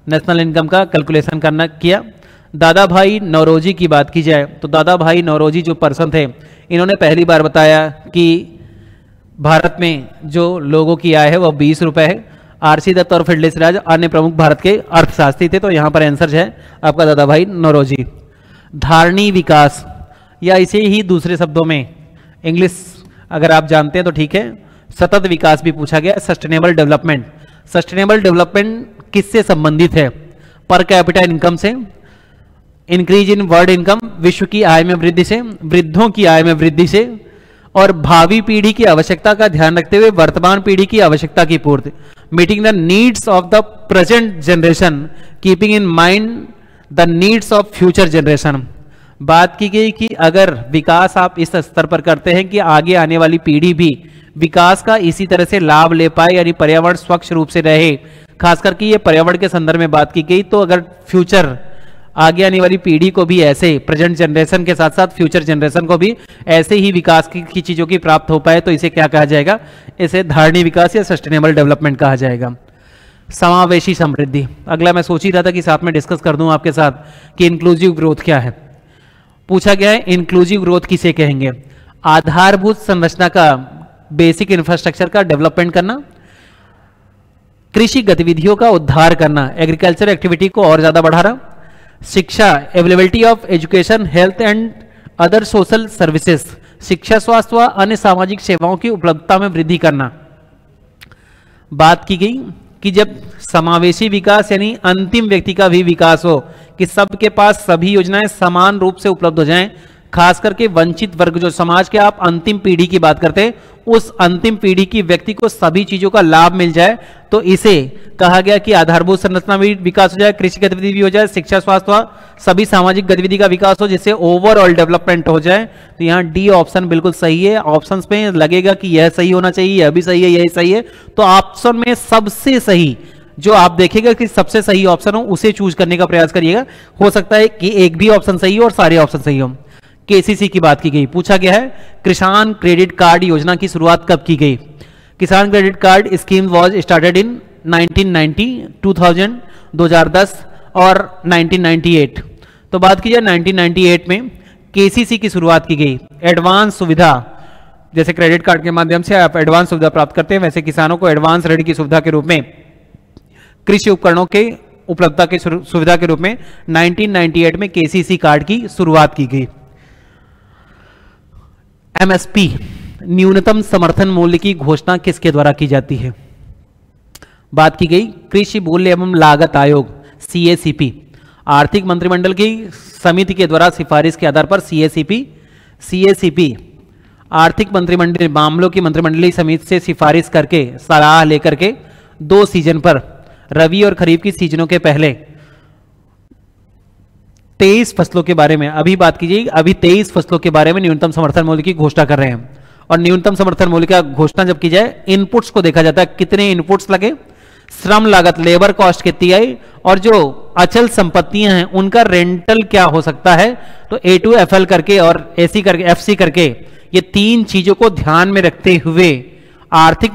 नेशनल इनकम का कैलकुलेशन करना किया। दादा भाई नौरोजी की बात की जाए तो दादा भाई नौरोजी जो पर्सन थे, इन्होंने पहली बार बताया कि भारत में जो लोगों की आय है वह 20 रुपए है। RC दत्त और फिडलिस राज अन्य प्रमुख भारत के अर्थशास्त्री थे, तो यहाँ पर आंसर है आपका दादा भाई नौरोजी। धारणी विकास, या इसे ही दूसरे शब्दों में इंग्लिश अगर आप जानते हैं तो ठीक है, सतत विकास भी पूछा गया, सस्टेनेबल डेवलपमेंट। सस्टेनेबल डेवलपमेंट किससे संबंधित है, पर कैपिटा इनकम से, इंक्रीज इन वर्ल्ड इनकम, विश्व की आय में वृद्धि से, वृद्धों की आय में वृद्धि से, और भावी पीढ़ी की आवश्यकता का ध्यान रखते हुए वर्तमान पीढ़ी की आवश्यकता की पूर्ति, meeting the needs of the present generation, keeping in mind the needs of future generation. बात की गई कि अगर विकास आप इस स्तर पर करते हैं कि आगे आने वाली पीढ़ी भी विकास का इसी तरह से लाभ ले पाए, यानी पर्यावरण स्वच्छ रूप से रहे, खास करके ये पर्यावरण के संदर्भ में बात की गई, तो अगर फ्यूचर आगे आने वाली पीढ़ी को भी ऐसे, प्रेजेंट जनरेशन के साथ साथ फ्यूचर जनरेशन को भी ऐसे ही विकास की चीजों की प्राप्त हो पाए, तो इसे क्या कहा जाएगा, इसे धारणीय विकास या सस्टेनेबल डेवलपमेंट कहा जाएगा। समावेशी समृद्धि, अगला मैं सोच ही रहा था कि साथ में डिस्कस कर दूं आपके साथ कि इंक्लूसिव ग्रोथ क्या है। पूछा गया है इंक्लूसिव ग्रोथ किसे कहेंगे, आधारभूत संरचना का, बेसिक इंफ्रास्ट्रक्चर का डेवलपमेंट करना, कृषि गतिविधियों का उद्धार करना, एग्रीकल्चर एक्टिविटी को और ज्यादा बढ़ाना, शिक्षा, availability of education, health and other social services, शिक्षा, स्वास्थ्य व अन्य सामाजिक सेवाओं की उपलब्धता में वृद्धि करना। बात की गई कि जब समावेशी विकास यानी अंतिम व्यक्ति का भी विकास हो, कि सबके पास सभी योजनाएं समान रूप से उपलब्ध हो जाएं, खास करके वंचित वर्ग जो समाज के आप अंतिम पीढ़ी की बात करते हैं, उस अंतिम पीढ़ी की व्यक्ति को सभी चीजों का लाभ मिल जाए, तो इसे कहा गया कि आधारभूत संरचना में विकास हो जाए, कृषि गतिविधि भी हो जाए, शिक्षा, स्वास्थ्य, सभी सामाजिक गतिविधि का विकास हो, जिससे ओवरऑल डेवलपमेंट हो जाए। तो यहाँ डी ऑप्शन बिल्कुल सही है। ऑप्शन में लगेगा कि यह सही होना चाहिए, यह भी सही है, यही सही है, तो ऑप्शन में सबसे सही जो आप देखेगा कि सबसे सही ऑप्शन हो उसे चूज करने का प्रयास करिएगा। हो सकता है कि एक भी ऑप्शन सही हो और सारे ऑप्शन सही हो। KCC की बात की गई, पूछा गया है किसान क्रेडिट कार्ड योजना की शुरुआत कब की गई। किसान credit card scheme was started in 1990, 2000, 2010 और 1998। तो बात की जाए 1998 में KCC की शुरुआत की गई। एडवांस सुविधा, जैसे क्रेडिट कार्ड के माध्यम से आप एडवांस सुविधा प्राप्त करते हैं, वैसे किसानों को एडवांस ऋण की सुविधा के रूप में, कृषि उपकरणों के उपलब्धता की सुविधा के रूप में 1998 में KCC कार्ड की शुरुआत की गई। MSP न्यूनतम समर्थन मूल्य की घोषणा किसके द्वारा की जाती है। बात की गई कृषि मूल्य एवं लागत आयोग CACP, आर्थिक मंत्रिमंडल की समिति के द्वारा सिफारिश के आधार पर CACP आर्थिक मंत्रिमंडल मामलों की मंत्रिमंडलीय समिति से सिफारिश करके, सलाह लेकर के 2 सीजन पर, रबी और खरीफ की सीजनों के पहले 23 फसलों के बारे में अभी बात कीजिए, अभी 23 फसलों के बारे में न्यूनतम समर्थन मूल्य की घोषणा कर रहे हैं। और न्यूनतम समर्थन मूल्य का घोषणा जब की जाए, इनपुट्स को देखा जाता है, कितने इनपुट्स लगे, श्रम लागत, लेबर कॉस्ट कितनी आई, और जो अचल संपत्तियां हैं उनका रेंटल क्या हो सकता है। तो A2FL करके और AC करके, FC करके, ये 3 चीजों को ध्यान में रखते हुए आर्थिक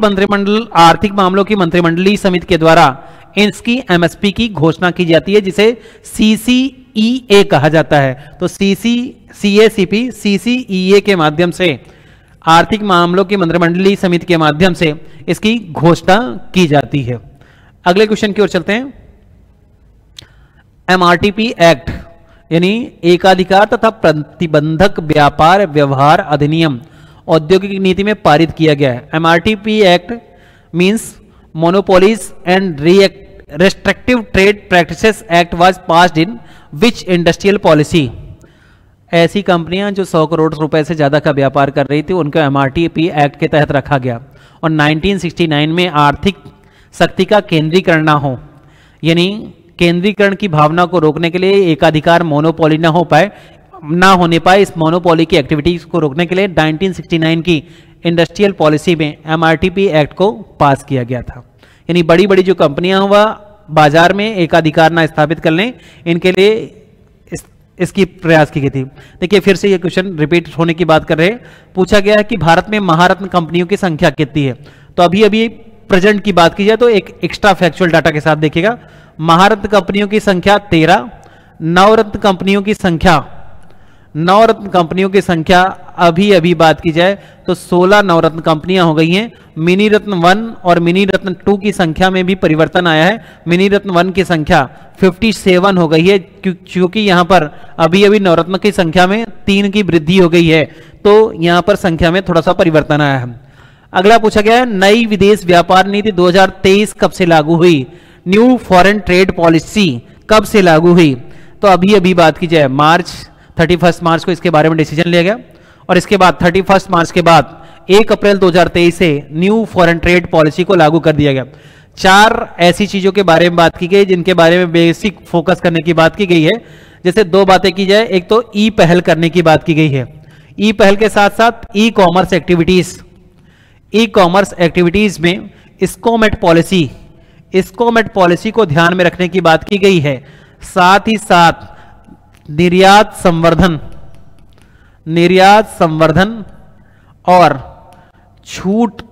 मामलों की मंत्रिमंडलीय समिति के द्वारा इसकी MSP की घोषणा की जाती है, जिसे CCEA कहा जाता है। तो CACP CCEA के माध्यम से, आर्थिक मामलों की मंत्रिमंडलीय समिति के माध्यम से इसकी घोषणा की जाती है। अगले क्वेश्चन की ओर चलते हैं। MRTP एक्ट यानी एकाधिकार तथा प्रतिबंधक व्यापार व्यवहार अधिनियम औद्योगिक नीति में पारित किया गया है। MRTP act means Monopolies and Restrictive Trade Practices Act was passed in which industrial policy? ऐसी कंपनियां जो 100 करोड़ रुपए से ज़्यादा का व्यापार कर रही थी उनको MRTP एक्ट के तहत रखा गया। और 1969 में आर्थिक शक्ति का केंद्रीकरण ना हो, यानी केंद्रीकरण की भावना को रोकने के लिए एकाधिकार मोनोपोली ना होने पाए, इस मोनोपोली की एक्टिविटीज को रोकने के लिए 1969 की इंडस्ट्रियल पॉलिसी में MRTP एक्ट को पास किया गया था। यानी बड़ी बड़ी जो कंपनियां वह बाजार में एकाधिकार ना स्थापित कर लें, इनके लिए इसकी प्रयास की गई थी। देखिए फिर से ये क्वेश्चन रिपीट होने की बात कर रहे हैं। पूछा गया है कि भारत में महारत्न कंपनियों की संख्या कितनी है। तो अभी अभी प्रेजेंट की बात की जाए तो एक एक्स्ट्रा फैक्चुअल डाटा के साथ देखिएगा। महारत्न कंपनियों की संख्या 13, नवरत्न कंपनियों की संख्या अभी अभी बात की जाए तो 16 नवरत्न कंपनियां हो गई हैं। मिनी रत्न 1 और मिनी रत्न 2 की संख्या में भी परिवर्तन आया है। मिनी रत्न 1 की संख्या 57 हो गई है, क्योंकि यहां पर अभी अभी नवरत्न की संख्या में 3 की वृद्धि हो गई है, तो यहां पर संख्या में थोड़ा सा परिवर्तन आया है। अगला पूछा गया है, नई विदेश व्यापार नीति 2023 कब से लागू हुई? न्यू फॉरेन ट्रेड पॉलिसी कब से लागू हुई? तो अभी अभी बात की जाए 31 मार्च को इसके बारे में डिसीजन लिया गया, और इसके बाद 31 मार्च के बाद 1 अप्रैल 2023 से न्यू फॉरेन ट्रेड पॉलिसी को लागू कर दिया गया। 4 ऐसी चीजों के बारे में बात की गई जिनके बारे में बेसिक फोकस करने की बात की गई है। जैसे 2 बातें की जाए, एक तो ई पहल करने की बात की गई है। ई पहल के साथ साथ ई कॉमर्स एक्टिविटीज में स्कोमेट पॉलिसी को ध्यान में रखने की बात की गई है। साथ ही साथ निर्यात संवर्धन और छूट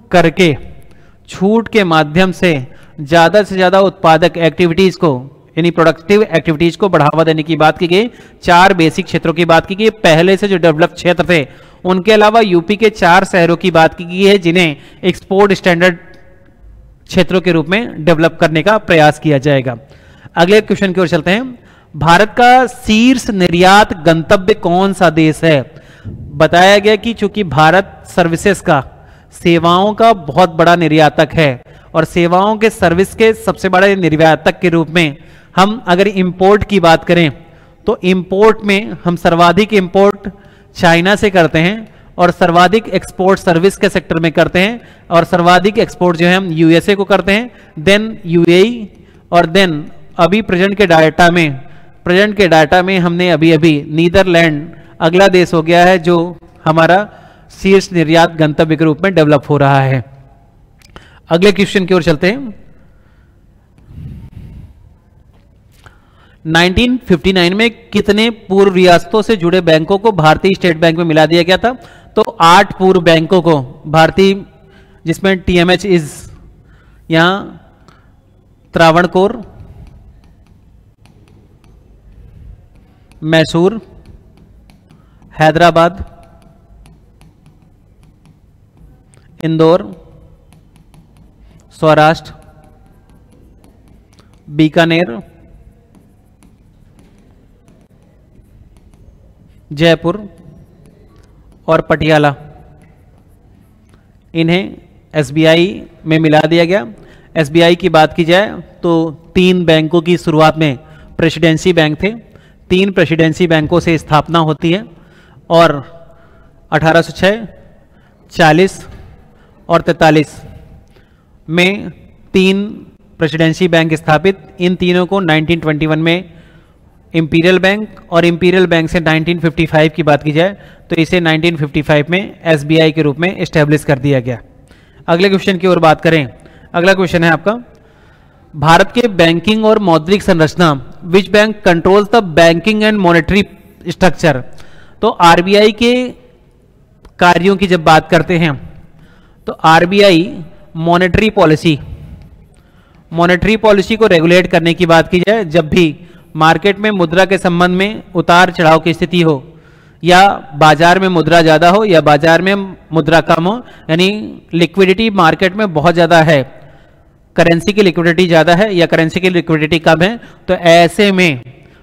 के माध्यम से ज्यादा उत्पादक एक्टिविटीज को, यानी प्रोडक्टिव एक्टिविटीज को बढ़ावा देने की बात की गई। 4 बेसिक क्षेत्रों की बात की गई। पहले से जो डेवलप क्षेत्र थे उनके अलावा यूपी के 4 शहरों की बात की गई है जिन्हें एक्सपोर्ट स्टैंडर्ड क्षेत्रों के रूप में डेवलप करने का प्रयास किया जाएगा। अगले क्वेश्चन की ओर चलते हैं। भारत का शीर्ष निर्यात गंतव्य कौन सा देश है? बताया गया कि चूंकि भारत सर्विसेज का, सेवाओं का बहुत बड़ा निर्यातक है और सेवाओं के सर्विस के सबसे बड़े निर्यातक के रूप में हम अगर इंपोर्ट की बात करें तो इंपोर्ट में हम सर्वाधिक इंपोर्ट चाइना से करते हैं और सर्वाधिक एक्सपोर्ट सर्विस के सेक्टर में करते हैं, और सर्वाधिक एक्सपोर्ट जो है हम यूएसए को करते हैं, देन यूएई, और देन अभी प्रेजेंट के डाटा में हमने अभी नीदरलैंड अगला देश हो गया है जो हमारा शीर्ष निर्यात गंतव्य के रूप में डेवलप हो रहा है। अगले क्वेश्चन की ओर चलते हैं। 1959 में कितने पूर्व रियासतों से जुड़े बैंकों को भारतीय स्टेट बैंक में मिला दिया गया था? तो 8 पूर्व बैंकों को भारतीय, जिसमें TMH यहां त्रावणकोर, मैसूर, हैदराबाद, इंदौर, सौराष्ट्र, बीकानेर, जयपुर और पटियाला, इन्हें SBI में मिला दिया गया। SBI की बात की जाए तो 3 बैंकों की शुरुआत में प्रेसिडेंसी बैंक थे। 3 प्रेसिडेंसी बैंकों से स्थापना होती है और 1806, 40 और 43 में 3 प्रेसिडेंसी बैंक स्थापित। इन तीनों को 1921 में इंपीरियल बैंक, और इंपीरियल बैंक से 1955 की बात की जाए तो इसे 1955 में SBI के रूप में एस्टेब्लिश कर दिया गया। अगले क्वेश्चन की ओर बात करें। अगला क्वेश्चन है आपका, भारत के बैंकिंग और मौद्रिक संरचना, which bank controls the banking and monetary structure? तो RBI के कार्यों की जब बात करते हैं तो RBI मॉनेटरी पॉलिसी को रेगुलेट करने की बात की जाए, जब भी मार्केट में मुद्रा के संबंध में उतार चढ़ाव की स्थिति हो, या बाजार में मुद्रा ज्यादा हो या बाजार में मुद्रा कम हो, यानी लिक्विडिटी मार्केट में बहुत ज्यादा है, करेंसी की लिक्विडिटी ज्यादा है या करेंसी की लिक्विडिटी कम है, तो ऐसे में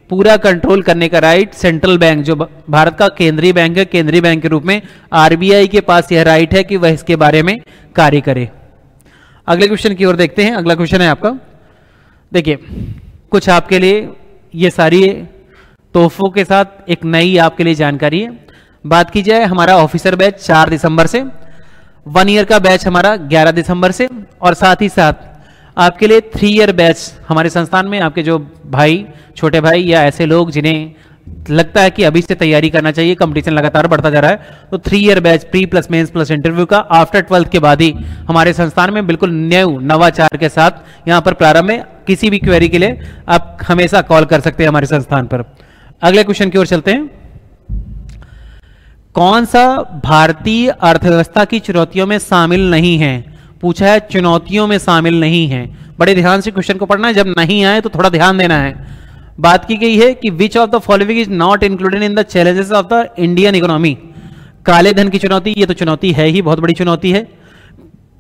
पूरा कंट्रोल करने का राइट सेंट्रल बैंक, जो भारत का केंद्रीय बैंक है, केंद्रीय बैंक के रूप में RBI के पास यह राइट है कि वह इसके बारे में कार्य करे। अगले क्वेश्चन की ओर देखते हैं। अगला क्वेश्चन है आपका, देखिए कुछ आपके लिए ये सारी तोहफों के साथ एक नई आपके लिए जानकारी है। बात की जाए हमारा ऑफिसर बैच 4 दिसंबर से, 1 ईयर का बैच हमारा 11 दिसंबर से, और साथ ही साथ आपके लिए 3 ईयर बैच हमारे संस्थान में आपके जो भाई, छोटे भाई या ऐसे लोग जिन्हें लगता है कि अभी से तैयारी करना चाहिए, कंपटीशन लगातार बढ़ता जा रहा है, तो 3 year batch pre plus mains plus interview का आफ्टर 12th के बाद ही हमारे संस्थान में बिल्कुल नवाचार के साथ यहाँ पर प्रारंभ है। किसी भी क्वेरी के लिए आप हमेशा कॉल कर सकते हैं हमारे संस्थान पर। अगले क्वेश्चन की ओर चलते हैं। कौन सा भारतीय अर्थव्यवस्था की चुनौतियों में शामिल नहीं है? पूछा है चुनौतियों में शामिल नहीं है। बड़े ध्यान से क्वेश्चन को पढ़ना है, जब नहीं आए तो थोड़ा ध्यान देना है। बात की गई है कि विच of the following is not included in the challenges of the Indian economy. काले धन की चुनौती, ये तो चुनौती है ही, बहुत बड़ी चुनौती है।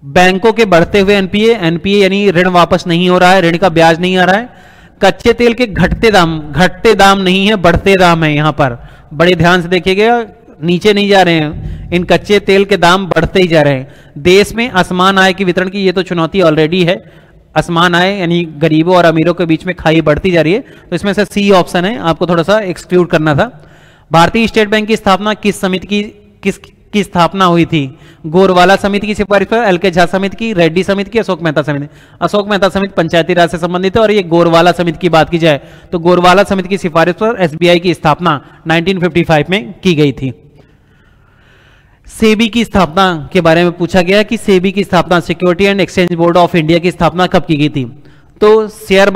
बैंकों के बढ़ते हुए एनपीए यानी ऋण वापस नहीं हो रहा है, ऋण का ब्याज नहीं आ रहा है। कच्चे तेल के घटते दाम नहीं है, बढ़ते दाम है। यहां पर बड़े ध्यान से देखिएगा, नीचे नहीं जा रहे हैं, इन कच्चे तेल के दाम बढ़ते ही जा रहे हैं। देश में असमान आय के वितरण की ये तो चुनौती ऑलरेडी है। असमान आय यानी गरीबों और अमीरों के बीच में खाई बढ़ती जा रही है, तो इसमें से सी ऑप्शन है, आपको थोड़ा सा एक्सक्लूड करना था। भारतीय स्टेट बैंक की स्थापना किस समिति की स्थापना हुई थी? गोरवाला समिति की सिफारिश पर, एल के झा समिति की, रेड्डी समिति की, अशोक मेहता समिति। अशोक मेहता समिति पंचायती राज से संबंधित है, और ये गोरवाला समिति की बात की जाए तो गोरवाला समिति की सिफारिश पर एसबीआई की स्थापना 1955 में की गई थी। सेबी की स्थापना के बारे में पूछा गया कि सेबी की स्थापना, security and exchange board of India की स्थापना कब की गई थी? तो शेयर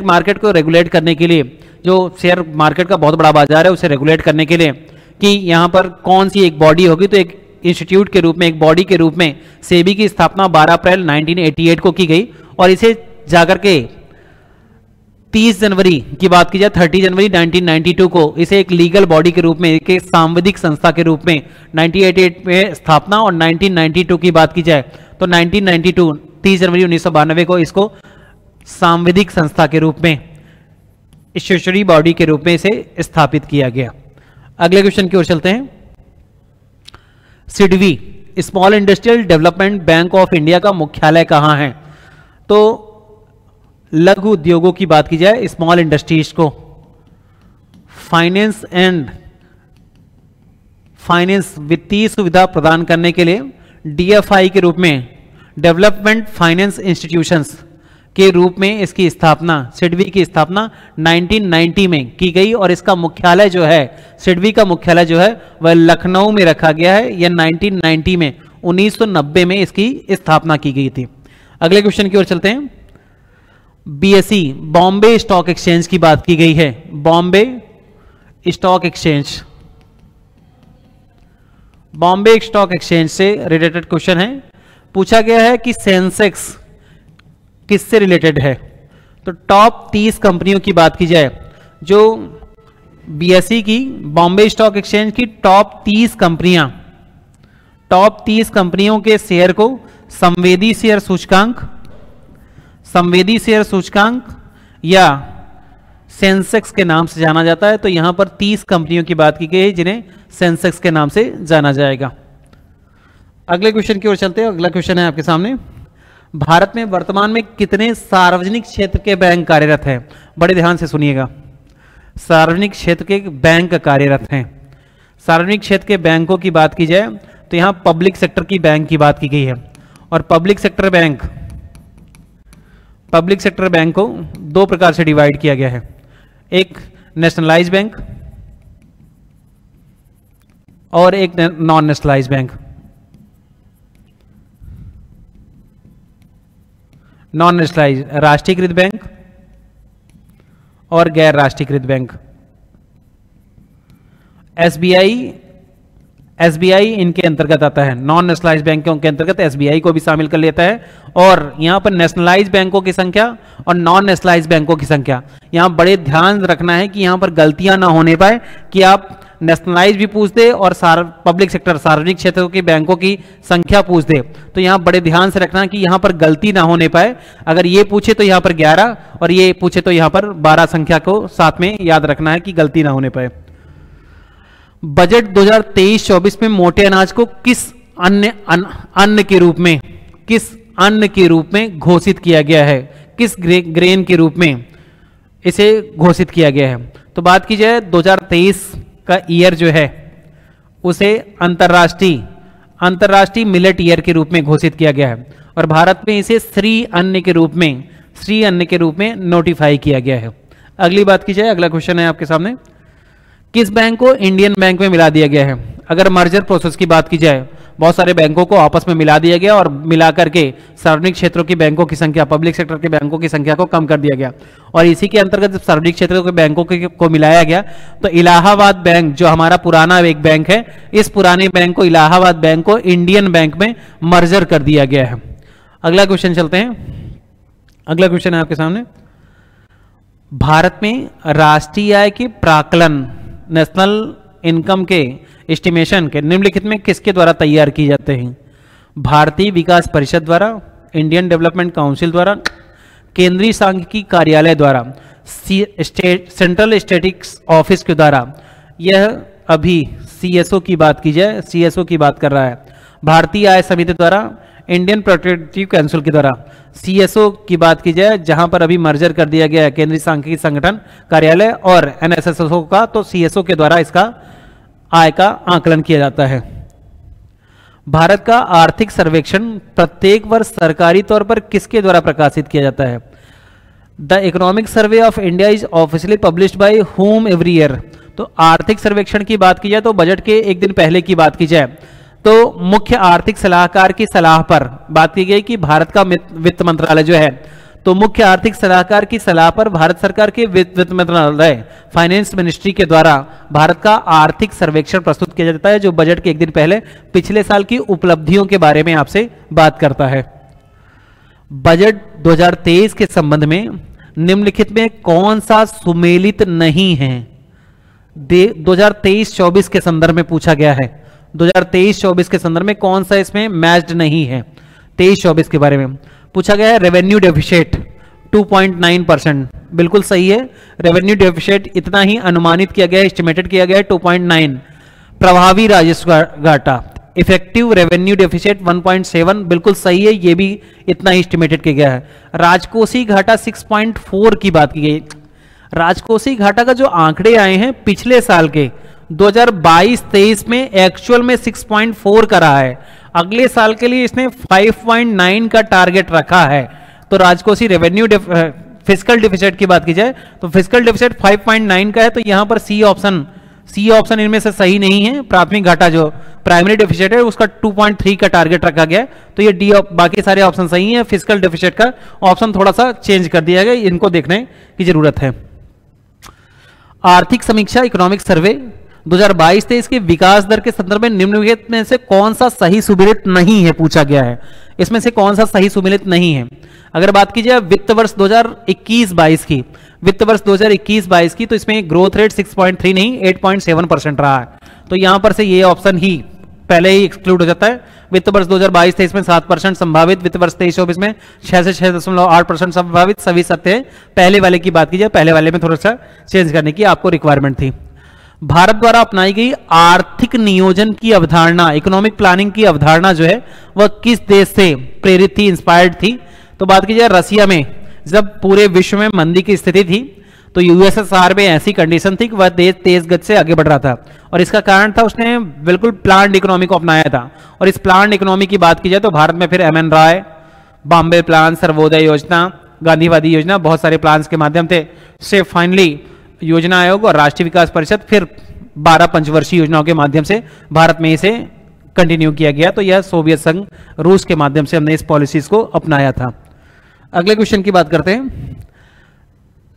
मार्केट को रेगुलेट करने के लिए, जो शेयर मार्केट का बहुत बड़ा बाजार है उसे रेगुलेट करने के लिए कि यहाँ पर कौन सी एक बॉडी होगी, तो एक इंस्टीट्यूट के रूप में, एक बॉडी के रूप में सेबी की स्थापना 12 अप्रैल 1988 को की गई, और इसे जाकर के 30 जनवरी की बात की जाए, 30 जनवरी 1992 को इसे एक लीगल बॉडी के रूप में, एक सांविधिक संस्था के रूप में 1988 में स्थापना, और 1992 की बात की जाए तो 1992 30 जनवरी 1992 को इसको सांविधिक संस्था के रूप में, स्टैट्यूटरी बॉडी के रूप में इसे स्थापित किया गया। अगले क्वेश्चन की ओर चलते हैं। SIDBI, small industrial development bank of India का मुख्यालय कहां है? तो लघु उद्योगों की बात की जाए, स्मॉल इंडस्ट्रीज को फाइनेंस वित्तीय सुविधा प्रदान करने के लिए डीएफआई के रूप में, डेवलपमेंट फाइनेंस इंस्टीट्यूशंस के रूप में इसकी स्थापना, सिडबी की स्थापना 1990 में की गई, और इसका मुख्यालय जो है, सिडबी का मुख्यालय जो है वह लखनऊ में रखा गया है। यह 1990 में, 1990 में इसकी स्थापना की गई थी। अगले क्वेश्चन की ओर चलते हैं। बीएसई, बॉम्बे स्टॉक एक्सचेंज की बात की गई है। Bombay stock exchange, Bombay stock exchange से रिलेटेड क्वेश्चन है। पूछा गया है कि सेंसेक्स किससे रिलेटेड है? तो टॉप 30 कंपनियों की बात की जाए, जो बीएसई की, बॉम्बे स्टॉक एक्सचेंज की टॉप 30 कंपनियों के शेयर को संवेदी शेयर सूचकांक या सेंसेक्स के नाम से जाना जाता है। तो यहां पर 30 कंपनियों की बात की गई है जिन्हें सेंसेक्स के नाम से जाना जाएगा। अगले क्वेश्चन की ओर चलते हैं। अगला क्वेश्चन है आपके सामने, भारत में वर्तमान में कितने सार्वजनिक क्षेत्र के बैंक कार्यरत हैं? बड़े ध्यान से सुनिएगा, सार्वजनिक क्षेत्र के बैंक कार्यरत हैं। सार्वजनिक क्षेत्र के बैंकों की बात की जाए तो यहां पब्लिक सेक्टर की बैंक की बात की गई है, और पब्लिक सेक्टर बैंक को 2 प्रकार से डिवाइड किया गया है। एक नेशनलाइज बैंक और एक non nationalise bank. Non nationalise राष्ट्रीयकृत बैंक और गैर राष्ट्रीयकृत बैंक। एसबीआई इनके अंतर्गत आता है। नॉन नेशनलाइज बैंकों के अंतर्गत एसबीआई को भी शामिल कर लेता है। और यहां पर नेशनलाइज बैंकों की संख्या और नॉन नेशनलाइज बैंकों की संख्या, यहां बड़े ध्यान रखना है कि यहां पर गलतियां ना होने पाए कि आप नेशनलाइज भी पूछ दे और पब्लिक सेक्टर सार्वजनिक क्षेत्रों के बैंकों की संख्या पूछ दे। तो यहां बड़े ध्यान से रखना कि यहां पर गलती ना होने पाए। अगर ये पूछे तो यहां पर 11 और ये पूछे तो यहां पर 12 संख्या को साथ में याद रखना है कि गलती ना होने पाए। बजट 2023-24 में मोटे अनाज को किस अन्न के रूप में घोषित किया गया है? किस ग्रेन के रूप में इसे घोषित किया गया है? तो बात की जाए 2023 का ईयर जो है उसे अंतर्राष्ट्रीय मिलेट ईयर के रूप में घोषित किया गया है और भारत में इसे श्री अन्न के रूप में नोटिफाई किया गया है। अगली बात की जाए, अगला क्वेश्चन है आपके सामने, किस बैंक को इंडियन बैंक में मिला दिया गया है? अगर मर्जर प्रोसेस की बात की जाए, बहुत सारे बैंकों को आपस में मिला दिया गया और मिला करके सार्वजनिक क्षेत्रों की बैंकों की संख्या, पब्लिक सेक्टर के बैंकों की संख्या को कम कर दिया गया और इसी के अंतर्गत जब सार्वजनिक क्षेत्रों के बैंकों को मिलाया गया तो इलाहाबाद बैंक जो हमारा पुराना एक बैंक है, इस पुराने बैंक को, इलाहाबाद बैंक को इंडियन बैंक में मर्जर कर दिया गया है। अगला क्वेश्चन चलते हैं। अगला क्वेश्चन है आपके सामने, भारत में राष्ट्रीय आय के प्राकलन, नेशनल इनकम के एस्टिमेशन के निम्नलिखित में किसके द्वारा तैयार किए जाते हैं? भारतीय विकास परिषद द्वारा, इंडियन डेवलपमेंट काउंसिल द्वारा, केंद्रीय सांख्यिकी कार्यालय द्वारा, सेंट्रल स्टैटिस्टिक्स ऑफिस के द्वारा। यह अभी सीएसओ की बात की जाए, सीएसओ की बात कर रहा है, भारतीय आय समिति द्वारा, इंडियन प्रोटेक्टिव काउंसिल के द्वारा। सीएसओ की बात की जाए जहां पर अभी मर्जर कर दिया गया है केंद्रीय सांख्यिकी संगठन कार्यालय और एनएसएसओ का, तो सीएसओ के द्वारा इसका आय का आकलन किया जाता है। भारत का आर्थिक सर्वेक्षण प्रत्येक वर्ष सरकारी तौर पर किसके द्वारा प्रकाशित किया जाता है? The economic survey of India is officially published by home every year. तो आर्थिक सर्वेक्षण की बात की जाए तो बजट के एक दिन पहले की बात की जाए तो मुख्य आर्थिक सलाहकार की सलाह पर बात की गई कि भारत का वित्त मंत्रालय जो है, तो मुख्य आर्थिक सलाहकार की सलाह पर भारत सरकार के वित्त मंत्रालय, फाइनेंस मिनिस्ट्री के द्वारा भारत का आर्थिक सर्वेक्षण प्रस्तुत किया जाता है जो बजट के एक दिन पहले पिछले साल की उपलब्धियों के बारे में आपसे बात करता है। बजट 2023 के संबंध में निम्नलिखित में कौन सा सुमेलित नहीं है? 2023-24 के संदर्भ में पूछा गया है। 2023-24 के संदर्भ में कौन सा इसमें मैच्ड नहीं है? 23-24 के बारे में पूछा गया है। रेवेन्यू डेफिसिट 2.9%, बिल्कुल सही है। रेवेन्यू डेफिसिट इतना ही अनुमानित किया गया है, एस्टिमेटेड किया गया है 2.9। प्रभावी राजस्व घाटा, इफेक्टिव रेवेन्यू डेफिसिट 1.7, बिल्कुल सही है, ये भी इतना ही एस्टिमेटेड किया गया है। राजकोषीय घाटा 6.4 की बात की गई। राजकोषीय घाटा का जो आंकड़े आए हैं पिछले साल के 2022-23 में एक्चुअल में 6.4 का रहा है, अगले साल के लिए इसने 5.9 का टारगेट रखा है। तो राजकोषीय रेवेन्यू फिस्कल डेफिसिट की बात की जाए तो फिस्कल डेफिसिट 5.9 का है, तो यहां पर सी ऑप्शन इनमें से सही नहीं है। प्राथमिक घाटा जो प्राइमरी डेफिसिट है उसका 2.3 का टारगेट रखा गया है, तो ये डी, बाकी सारे ऑप्शन सही है। फिस्कल डेफिसिट का ऑप्शन थोड़ा सा चेंज कर दिया गया, इनको देखने की जरूरत है। आर्थिक समीक्षा इकोनॉमिक सर्वे 2022-23 के विकास दर के संदर्भ में निम्नलिखित में से कौन सा सही सुमेलित नहीं है पूछा गया है। इसमें से कौन सा सही सुमेलित नहीं है? अगर बात की जाए वित्त वर्ष 2021-22 की, वित्त वर्ष 2021-22 की, तो इसमें ग्रोथ रेट 6.3 नहीं 8.7% रहा है, तो यहां पर से ये ऑप्शन ही पहले ही एक्सक्लूड हो जाता है। वित्त वर्ष 2022-23 में 7% संभावित, वित्त वर्ष 23-24 में 6 से 6.8% संभावित, सभी सत्य है। पहले वाले की बात की जाए, पहले वाले में थोड़ा सा चेंज करने की आपको रिक्वायरमेंट थी। भारत द्वारा अपनाई गई आर्थिक नियोजन की अवधारणा, इकोनॉमिक प्लानिंग की अवधारणा जो है वह किस देश से प्रेरित थी, इंस्पायर्ड थी? तो बात की जाए रसिया में, जब पूरे विश्व में मंदी की स्थिति थी तो यूएसएसआर में ऐसी कंडीशन थी कि वह देश तेज गति से आगे बढ़ रहा था और इसका कारण था उसने बिल्कुल प्लान्ड इकोनॉमी को अपनाया था। और इस प्लान्ड इकोनॉमी की बात की जाए तो भारत में फिर एमएन राय, बॉम्बे प्लान, सर्वोदय योजना, गांधीवादी योजना, बहुत सारे प्लान्स के माध्यम से फाइनली योजना आयोग और राष्ट्रीय विकास परिषद, फिर 12 पंचवर्षीय योजनाओं के माध्यम से भारत में इसे कंटिन्यू किया गया। तो यह सोवियत संघ, रूस के माध्यम से हमने इस पॉलिसीज को अपनाया था। अगले क्वेश्चन की बात करते हैं।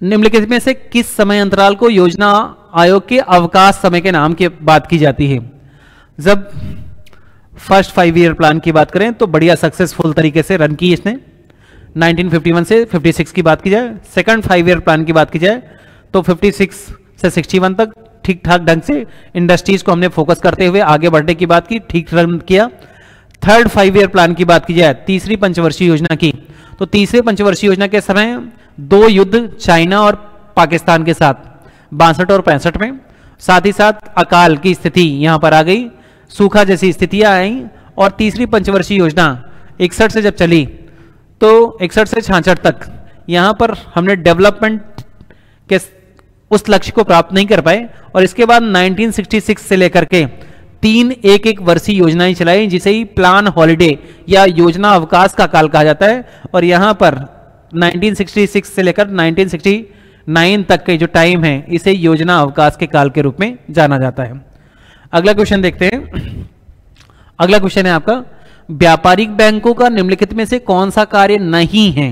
निम्नलिखित में से किस समय अंतराल को योजना आयोग के अवकाश समय के नाम की बात की जाती है? जब फर्स्ट 5 ईयर प्लान की बात करें तो बढ़िया सक्सेसफुल तरीके से रन की इसने 1951 से 56 की बात की जाए। सेकंड 5 ईयर प्लान की बात की जाए तो 56 से 61 तक ठीक ठाक ढंग से इंडस्ट्रीज को हमने फोकस करते हुए आगे बढ़ने की बात की, ठीक रन किया। थर्ड 5 ईयर प्लान की बात की जाए, तीसरी पंचवर्षीय योजना की, तो तीसरे पंचवर्षीय योजना के समय 2 युद्ध चाइना और पाकिस्तान के साथ 62 और 65 में, साथ ही साथ अकाल की स्थिति यहां पर आ गई, सूखा जैसी स्थितियां आई। और तीसरी पंचवर्षीय योजना 61 से जब चली तो 61 से 66 तक यहां पर हमने डेवलपमेंट के उस लक्ष्य को प्राप्त नहीं कर पाए, और इसके बाद 1966 से लेकर के 3 एक वर्षीय योजनाएं चलाई, जिसे ही प्लान हॉलिडे या योजना अवकाश का काल कहा जाता है। और यहां पर 1966 से लेकर 1969 तक के जो टाइम है, इसे योजना अवकाश के काल के रूप में जाना जाता है। अगला क्वेश्चन देखते हैं। अगला क्वेश्चन है आपका, व्यापारिक बैंकों का निम्नलिखित में से कौन सा कार्य नहीं है?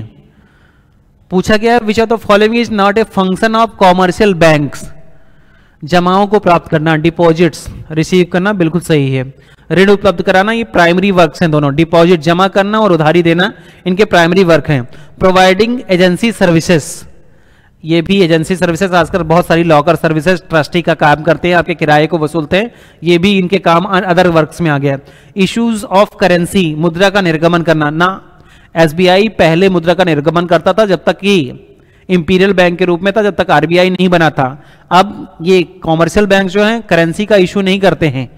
पूछा गया है which of the following is not a function of commercial banks. जमाओं को प्राप्त करना, डिपॉजिट्स रिसीव करना, बिल्कुल सही है। ऋण उपलब्ध कराना, ये प्राइमरी वर्क्स हैं दोनों। डिपॉजिट जमा करना और उधारी देना, इनके प्राइमरी वर्क हैं। प्रोवाइडिंग एजेंसी सर्विसेज, ये भी एजेंसी सर्विसेज, आजकल बहुत सारी लॉकर सर्विसेज ट्रस्टी का काम करते हैं, आपके किराए को वसूलते हैं, ये भी इनके काम अदर वर्क्स में आ गया। इश्यूज ऑफ करेंसी, मुद्रा का निर्गमन करना ना, एसबीआई पहले मुद्रा का निर्गमन करता था जब तक कि इंपीरियल बैंक के रूप में था, जब तक आरबीआई नहीं बना था। अब ये कॉमर्शियल बैंक जो हैं करेंसी का इशू नहीं करते हैं,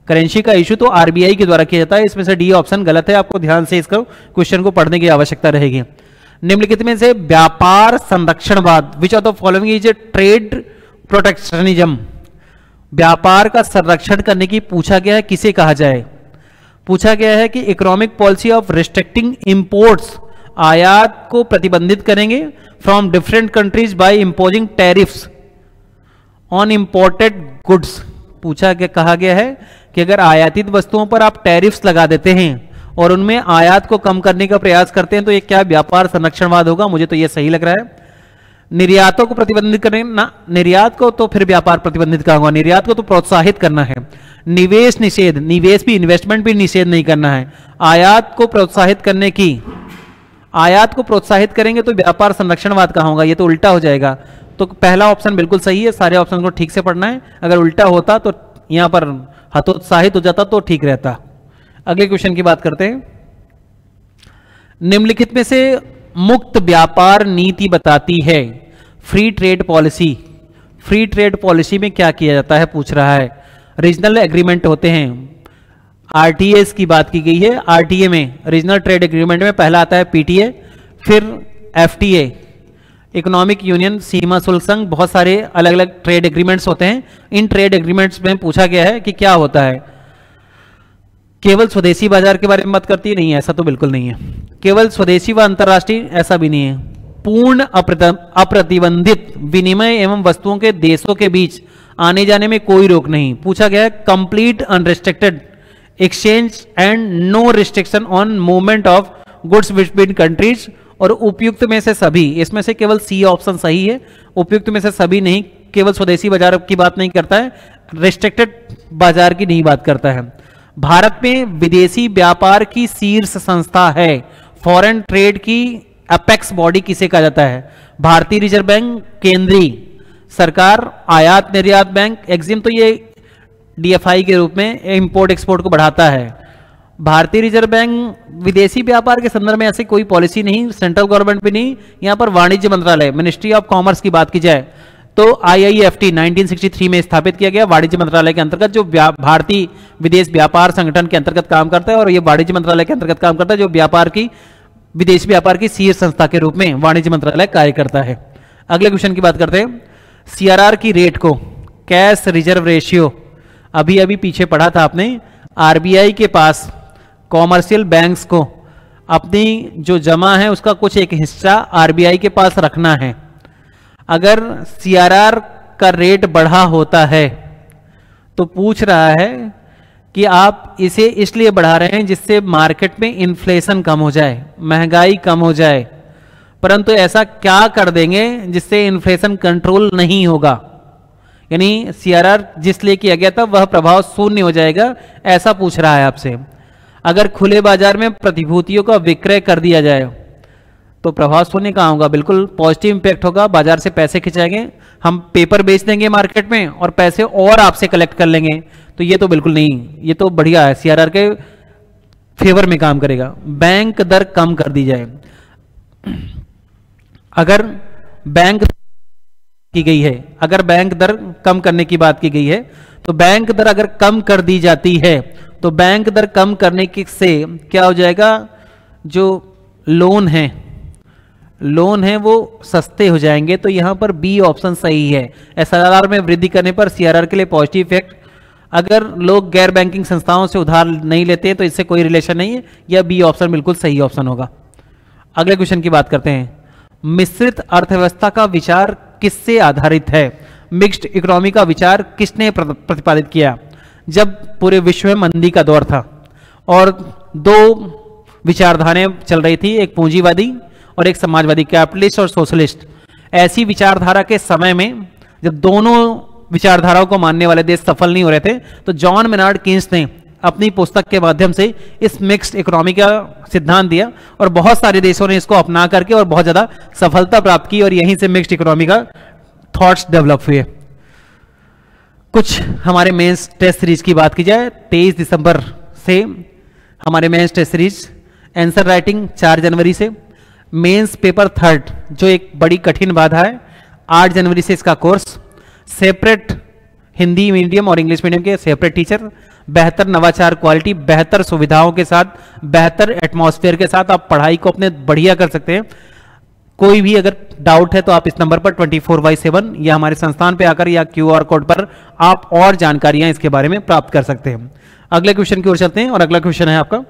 करेंसी का इशू तो आरबीआई के द्वारा किया जाता है। इसमें से डी ऑप्शन गलत है, आपको ध्यान से इसको क्वेश्चन को पढ़ने की आवश्यकता रहेगी। निम्नलिखित में से व्यापार संरक्षणवाद, विच of the following is a trade protectionism, व्यापार का संरक्षण करने की पूछा गया है, किसे कहा जाए? पूछा गया है कि economic policy of restricting imports, आयात को प्रतिबंधित करेंगे from different countries by imposing tariffs on imported goods. पूछा गया, कहा गया है कि अगर आयातित वस्तुओं पर आप टैरिफ्स लगा देते हैं और उनमें आयात को कम करने का प्रयास करते हैं तो ये क्या व्यापार संरक्षणवाद होगा? मुझे तो ये सही लग रहा है। निर्यातों को प्रतिबंधित करें ना, निर्यात को तो फिर व्यापार प्रतिबंधित कहा होगा, निर्यात को तो प्रोत्साहित करना है। निवेश निषेध, निवेश भी इन्वेस्टमेंट भी निषेध नहीं करना है। आयात को प्रोत्साहित करने की, आयात को प्रोत्साहित करेंगे तो व्यापार संरक्षणवाद कहाँ होगा? ये तो उल्टा हो जाएगा। तो पहला ऑप्शन बिल्कुल सही है, सारे ऑप्शन को ठीक से पढ़ना है। अगर उल्टा होता तो यहां पर हतोत्साहित हो जाता तो ठीक रहता। अगले क्वेश्चन की बात करते हैं। निम्नलिखित में से मुक्त व्यापार नीति बताती है free trade policy. Free trade policy में क्या किया जाता है पूछ रहा है। रीजनल एग्रीमेंट होते हैं, आरटीएस की बात की गई है। आरटीए में, रीजनल ट्रेड एग्रीमेंट में पहला आता है पीटीए, फिर एफटीए, इकोनॉमिक यूनियन, सीमा शुल्क संघ, बहुत सारे अलग अलग ट्रेड एग्रीमेंट्स होते हैं। इन ट्रेड एग्रीमेंट्स में पूछा गया है कि क्या होता है। केवल स्वदेशी बाजार के बारे में बात करती है? नहीं, ऐसा तो बिल्कुल नहीं है। केवल स्वदेशी व अंतर्राष्ट्रीय? ऐसा भी नहीं है। पूर्ण अप्रतिबंधित विनिमय एवं वस्तुओं के देशों के बीच आने जाने में कोई रोक नहीं। पूछा गया है complete unrestricted exchange and no restriction on movement of goods between countries. और उपयुक्त में से सभी, इसमें से केवल सी ऑप्शन सही है। उपयुक्त में से सभी नहीं, केवल स्वदेशी बाजार की बात नहीं करता है, रिस्ट्रिक्टेड बाजार की नहीं बात करता है। भारत में विदेशी व्यापार की शीर्ष संस्था है, फॉरेन ट्रेड की अपेक्स बॉडी किसे कहा जाता है? भारतीय रिजर्व बैंक, केंद्रीय सरकार, आयात निर्यात बैंक, एक्जिम तो ये डीएफआई के रूप में इंपोर्ट एक्सपोर्ट को बढ़ाता है। भारतीय रिजर्व बैंक विदेशी व्यापार के संदर्भ में ऐसी कोई पॉलिसी नहीं, सेंट्रल गवर्नमेंट भी नहीं। यहां पर वाणिज्य मंत्रालय, मिनिस्ट्री ऑफ कॉमर्स की बात की जाए तो आईआईएफटी 1963 में स्थापित किया गया, वाणिज्य मंत्रालय के अंतर्गत, जो भारतीय विदेश व्यापार संगठन के अंतर्गत काम करता है। और ये वाणिज्य मंत्रालय के अंतर्गत काम करता है, जो व्यापार की, विदेश व्यापार की शीर्ष संस्था के रूप में वाणिज्य मंत्रालय कार्य करता है। अगले क्वेश्चन की बात करते हैं। सीआरआर की रेट को, कैश रिजर्व रेशियो, अभी अभी पीछे पढ़ा था आपने। आरबीआई के पास कॉमर्शियल बैंक्स को अपनी जो जमा है उसका कुछ एक हिस्सा आरबीआई के पास रखना है। अगर सीआरआर का रेट बढ़ा होता है तो पूछ रहा है कि आप इसे इसलिए बढ़ा रहे हैं जिससे मार्केट में इन्फ्लेशन कम हो जाए, महंगाई कम हो जाए, परंतु ऐसा क्या कर देंगे जिससे इन्फ्लेशन कंट्रोल नहीं होगा? यानी सीआरआर जिस लिए किया गया था वह प्रभाव शून्य हो जाएगा, ऐसा पूछ रहा है आपसे। अगर खुले बाजार में प्रतिभूतियों का विक्रय कर दिया जाए तो प्रभाव शून्य कहाँ होगा? बिल्कुल पॉजिटिव इंपैक्ट होगा, बाजार से पैसे खिंचाएंगे, हम पेपर बेच देंगे मार्केट में और पैसे और आपसे कलेक्ट कर लेंगे। तो ये तो बिल्कुल नहीं, ये तो बढ़िया है, सीआरआर के फेवर में काम करेगा। बैंक दर कम कर दी जाए, अगर बैंक की गई है, अगर बैंक दर कम करने की बात की गई है तो बैंक दर अगर कम कर दी जाती है तो बैंक दर कम करने से क्या हो जाएगा? जो लोन है, लोन है वो सस्ते हो जाएंगे, तो यहाँ पर बी ऑप्शन सही है। एसआरआर में वृद्धि करने पर सीआरआर के लिए पॉजिटिव इफेक्ट। अगर लोग गैर बैंकिंग संस्थाओं से उधार नहीं लेते तो इससे कोई रिलेशन नहीं है, यह बी ऑप्शन बिल्कुल सही ऑप्शन होगा। अगले क्वेश्चन की बात करते हैं। मिश्रित अर्थव्यवस्था का विचार किससे आधारित है? मिक्स्ड इकोनॉमी का विचार किसने प्रतिपादित किया? जब पूरे विश्व में मंदी का दौर था और दो विचारधाराएं चल रही थी, एक पूंजीवादी और एक समाजवादी, कैपिटलिस्ट और सोशलिस्ट। ऐसी विचारधारा के समय में जब दोनों विचारधाराओं को मानने वाले देश सफल नहीं हो रहे थे, तो जॉन मेनार्ड कीन्स ने अपनी पुस्तक के माध्यम से इस मिक्स्ड इकोनॉमी का सिद्धांत दिया और बहुत सारे देशों ने इसको अपना करके और बहुत ज्यादा सफलता प्राप्त की और यहीं से मिक्स्ड इकोनॉमी का थॉट्स डेवलप हुए। कुछ हमारे मेंस टेस्ट सीरीज की बात की जाए, 23 दिसंबर से हमारे mains test series, answer writing 4 जनवरी से, मेंस पेपर 3 जो एक बड़ी कठिन बाधा है 8 जनवरी से इसका कोर्स, सेपरेट हिंदी मीडियम और इंग्लिश मीडियम के सेपरेट टीचर, बेहतर नवाचार क्वालिटी, बेहतर सुविधाओं के साथ, बेहतर एटमॉस्फेयर के साथ आप पढ़ाई को अपने बढ़िया कर सकते हैं। कोई भी अगर डाउट है तो आप इस नंबर पर 24/7 या हमारे संस्थान पे आकर या QR कोड पर आप और जानकारियां इसके बारे में प्राप्त कर सकते हैं। अगले क्वेश्चन की ओर चलते हैं और अगला क्वेश्चन है आपका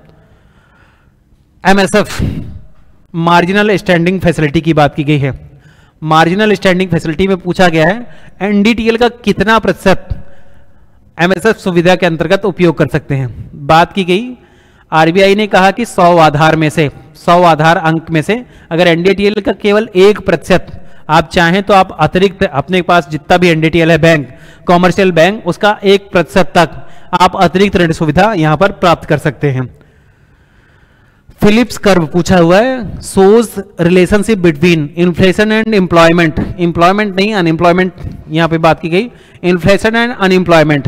MSF मार्जिनल स्टैंडिंग फैसिलिटी की बात की गई है। मार्जिनल स्टैंडिंग फैसिलिटी में पूछा गया है NDTL का कितना प्रतिशत MSF सुविधा के अंतर्गत उपयोग कर सकते हैं। बात की गई, RBI ने कहा कि 100 आधार में से 100 आधार अंक में से अगर NDTL का केवल 1% आप चाहें तो आप अतिरिक्त अपने पास जितना भी NDTL है बैंक, कॉमर्शियल बैंक, उसका 1% तक आप अतिरिक्त ऋण सुविधा यहां पर प्राप्त कर सकते हैं। फिलिप्स कर्व पूछा हुआ है, shows relationship between inflation and employment, employment नहीं अनएम्प्लॉयमेंट यहां पे बात की गई, इन्फ्लेशन एंड अनएम्प्लॉयमेंट